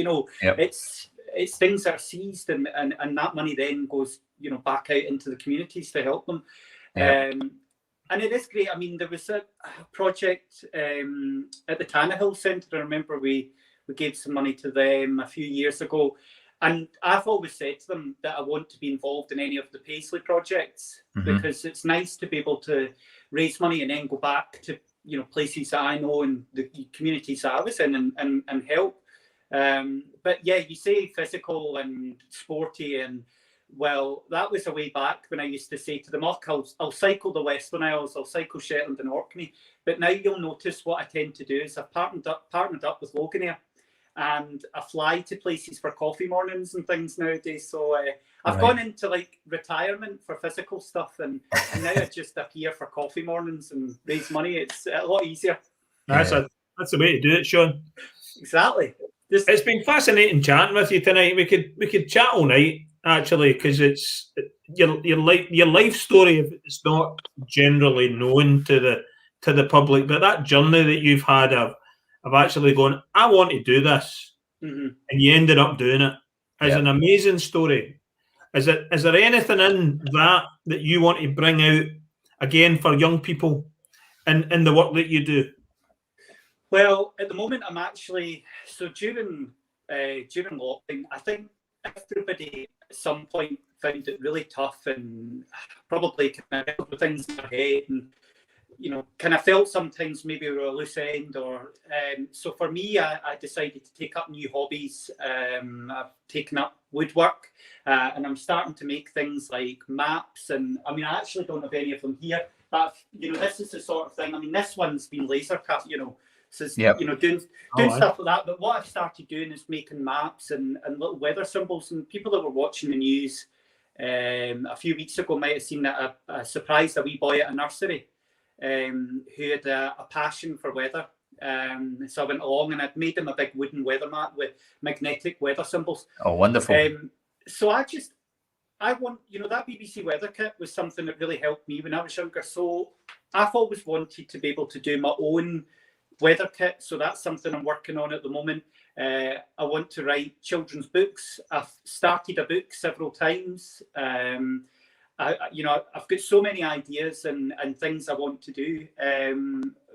it's things that are seized, and that money then goes, back out into the communities to help them. And it is great. I mean, there was a project at the Tannehill Centre. I remember we gave some money to them a few years ago. And I've always said to them that I want to be involved in any of the Paisley projects, because it's nice to be able to raise money and then go back to, places that I know and the communities that I was in and help. But yeah, you say physical and sporty, and well, that was a way back when I used to say to them, I'll cycle the Western Isles, I'll cycle Shetland and Orkney. But now you'll notice what I tend to do is I've partnered up with Loganair, and I fly to places for coffee mornings and things nowadays. So I've gone into like retirement for physical stuff, and now I just appear for coffee mornings and raise money. It's a lot easier. That's the way to do it, Sean. Exactly. It's been fascinating chatting with you tonight. We could chat all night, actually, because it's your life story. If it's not generally known to the public, but that journey that you've had of actually going, I want to do this, and you ended up doing it, is an amazing story. Is there anything in that you want to bring out again for young people in the work that you do? Well, at the moment, I'm actually during lockdown, I think everybody at some point found it really tough, and probably kind of with things in their head, and kind of felt sometimes maybe we were a loose end, or so for me, I decided to take up new hobbies. I've taken up woodwork, and I'm starting to make things like maps, and I mean, I actually don't have any of them here, but this is the sort of thing. I mean, this one's been laser cut, so it's, doing stuff like that. But what I've started doing is making maps and little weather symbols, and people that were watching the news a few weeks ago might have seen that I surprised a wee boy at a nursery who had a passion for weather. So I went along and I'd made him a big wooden weather map with magnetic weather symbols. Oh, wonderful. So I want, that BBC weather kit was something that really helped me when I was younger. So I've always wanted to be able to do my own weather kit. So that's something I'm working on at the moment. I want to write children's books. I've started a book several times. I've got so many ideas and things I want to do.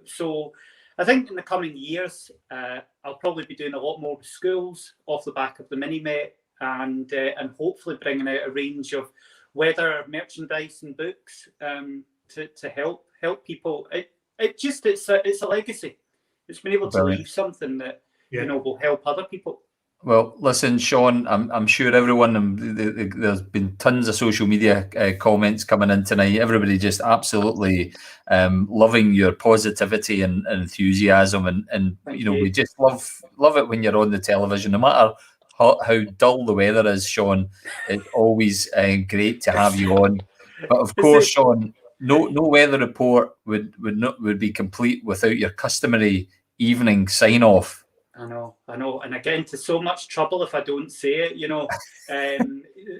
So I think in the coming years, I'll probably be doing a lot more with schools off the back of the Mini-Met, and hopefully bringing out a range of weather merchandise and books to help people. It's a legacy. It's been able to leave something that will help other people. Well, listen, Sean, I'm sure everyone, there's been tons of social media comments coming in tonight. Everybody just absolutely loving your positivity and enthusiasm, and we just love it when you're on the television, no matter how dull the weather is, Sean. It's always great to have you on. But of course, Sean, no weather report would be complete without your customary evening sign off. I know, and I get into so much trouble if I don't say it.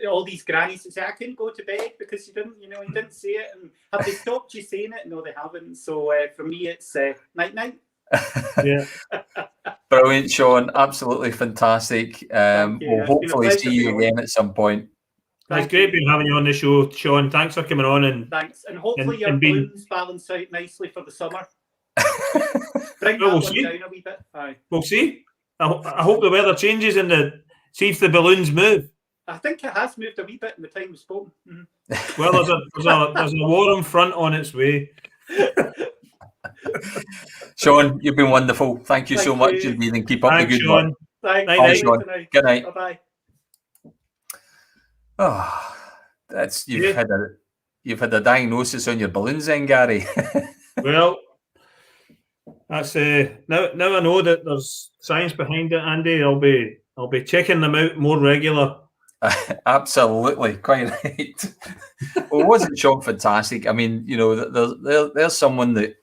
All these grannies say I couldn't go to bed because you didn't say it. And have they stopped you saying it? No, they haven't. So for me, it's night night. Yeah, brilliant, Sean. Absolutely fantastic. We'll hopefully see you again at some point. It's great being having you on the show, Sean. Thanks for coming on, and thanks. And hopefully your balloons balance out nicely for the summer. Bring that we'll one see. down a wee bit. Aye. We'll see. I hope the weather changes and see if the balloons move. I think it has moved a wee bit in the time we've spoken. Mm-hmm. Well, there's a warm front on its way. Sean, you've been wonderful. Thank you so much indeed, and keep up the good Sean. work. Thanks, Bye, Sean. Good night. Bye-bye. Oh, you've had a diagnosis on your balloons then, Gary. Well, that's now I know that there's science behind it, Andy. I'll be checking them out more regular. Absolutely, quite right. Well, wasn't Sean fantastic? I mean, there's someone that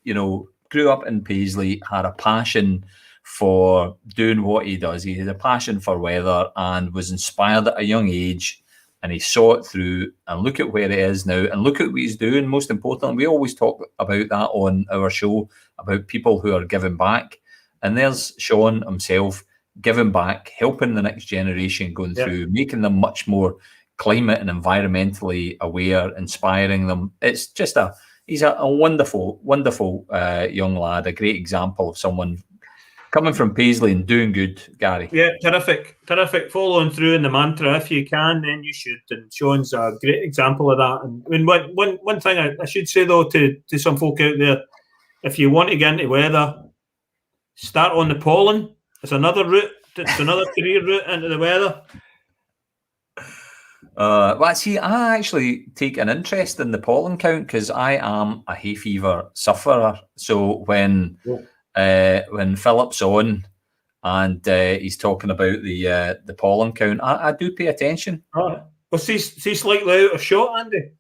grew up in Paisley, had a passion for doing what he does. He had a passion for weather and was inspired at a young age, and he saw it through. And look at where he is now, and look at what he's doing. Most importantly, we always talk about that on our show, about people who are giving back. And there's Sean himself giving back, helping the next generation going through, making them much more climate and environmentally aware, inspiring them. It's just he's a wonderful, wonderful young lad, a great example of someone coming from Paisley and doing good, Gary. Yeah, terrific. Following through in the mantra. If you can, then you should. And Sean's a great example of that. And I mean, one thing I should say, though, to some folk out there, if you want to get into weather, start on the pollen. It's another route. It's another career route into the weather. Well, see, I actually take an interest in the pollen count because I am a hay fever sufferer. So when Philip's on and he's talking about the pollen count, I do pay attention. Well, see slightly out of shot, Andy.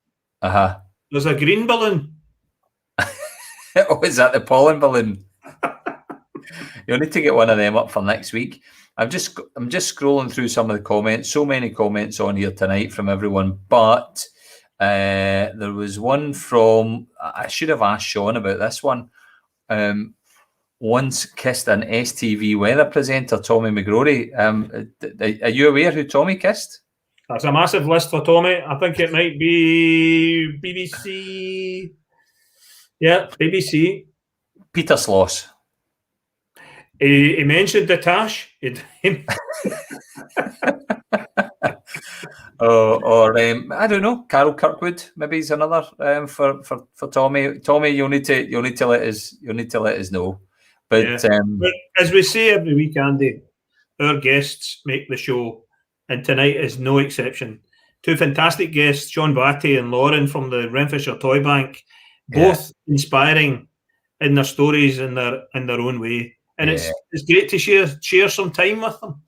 There's a green balloon. Oh, is that the pollen balloon? You'll need to get one of them up for next week. I'm just scrolling through some of the comments. So many comments on here tonight from everyone, but there was one from, I should have asked Sean about this one. Once kissed an STV weather presenter, Tommy McGrory. Are you aware who Tommy kissed? That's a massive list for Tommy. I think it might be BBC. Yeah, BBC. Peter Sloss. He mentioned the Tash. Or I don't know. Carol Kirkwood maybe is another for Tommy. Tommy, you'll need to let us know. But but as we say every week, Andy, our guests make the show, and tonight is no exception. Two fantastic guests, Sean Batty and Lauren from the Renfrewshire Toy Bank, both inspiring in their stories in their own way. And it's great to share some time with them.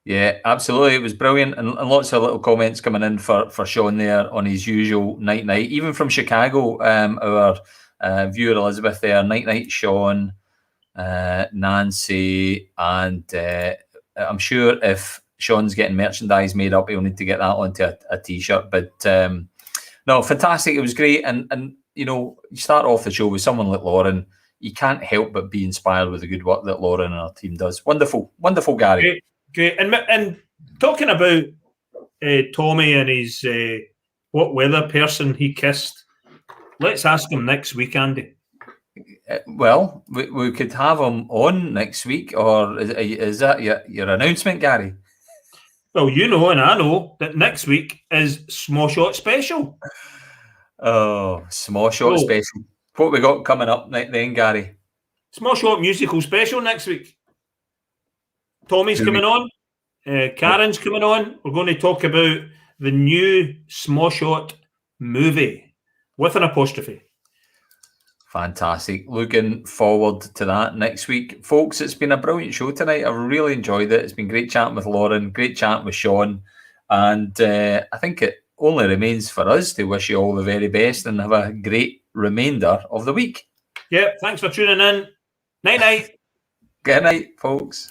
Yeah, absolutely. It was brilliant. And lots of little comments coming in for Sean there on his usual night. Even from Chicago, our viewer Elizabeth there, night, Sean, Nancy, and I'm sure if Sean's getting merchandise made up, he'll need to get that onto a t-shirt. But no, fantastic. It was great. And you know, you start off the show with someone like Lauren, you can't help but be inspired with the good work that Lauren and her team does. Wonderful, Gary. Great. And talking about Tommy and his what weather person he kissed, let's ask him next week, Andy. Well, we could have him on next week, or is that your announcement, Gary? Well, you know, and I know that next week is Small Shot Special. Oh, Small Shot Special. What we got coming up then, Gary? Small Shot Musical Special next week. Tommy's coming on. Karen's coming on. We're going to talk about the new Small Shot movie with an apostrophe. Fantastic. Looking forward to that next week. Folks, it's been a brilliant show tonight. I've really enjoyed it. It's been great chatting with Lauren, great chatting with Sean. And I think it only remains for us to wish you all the very best and have a great remainder of the week. Yeah, thanks for tuning in. Night. Good night, folks.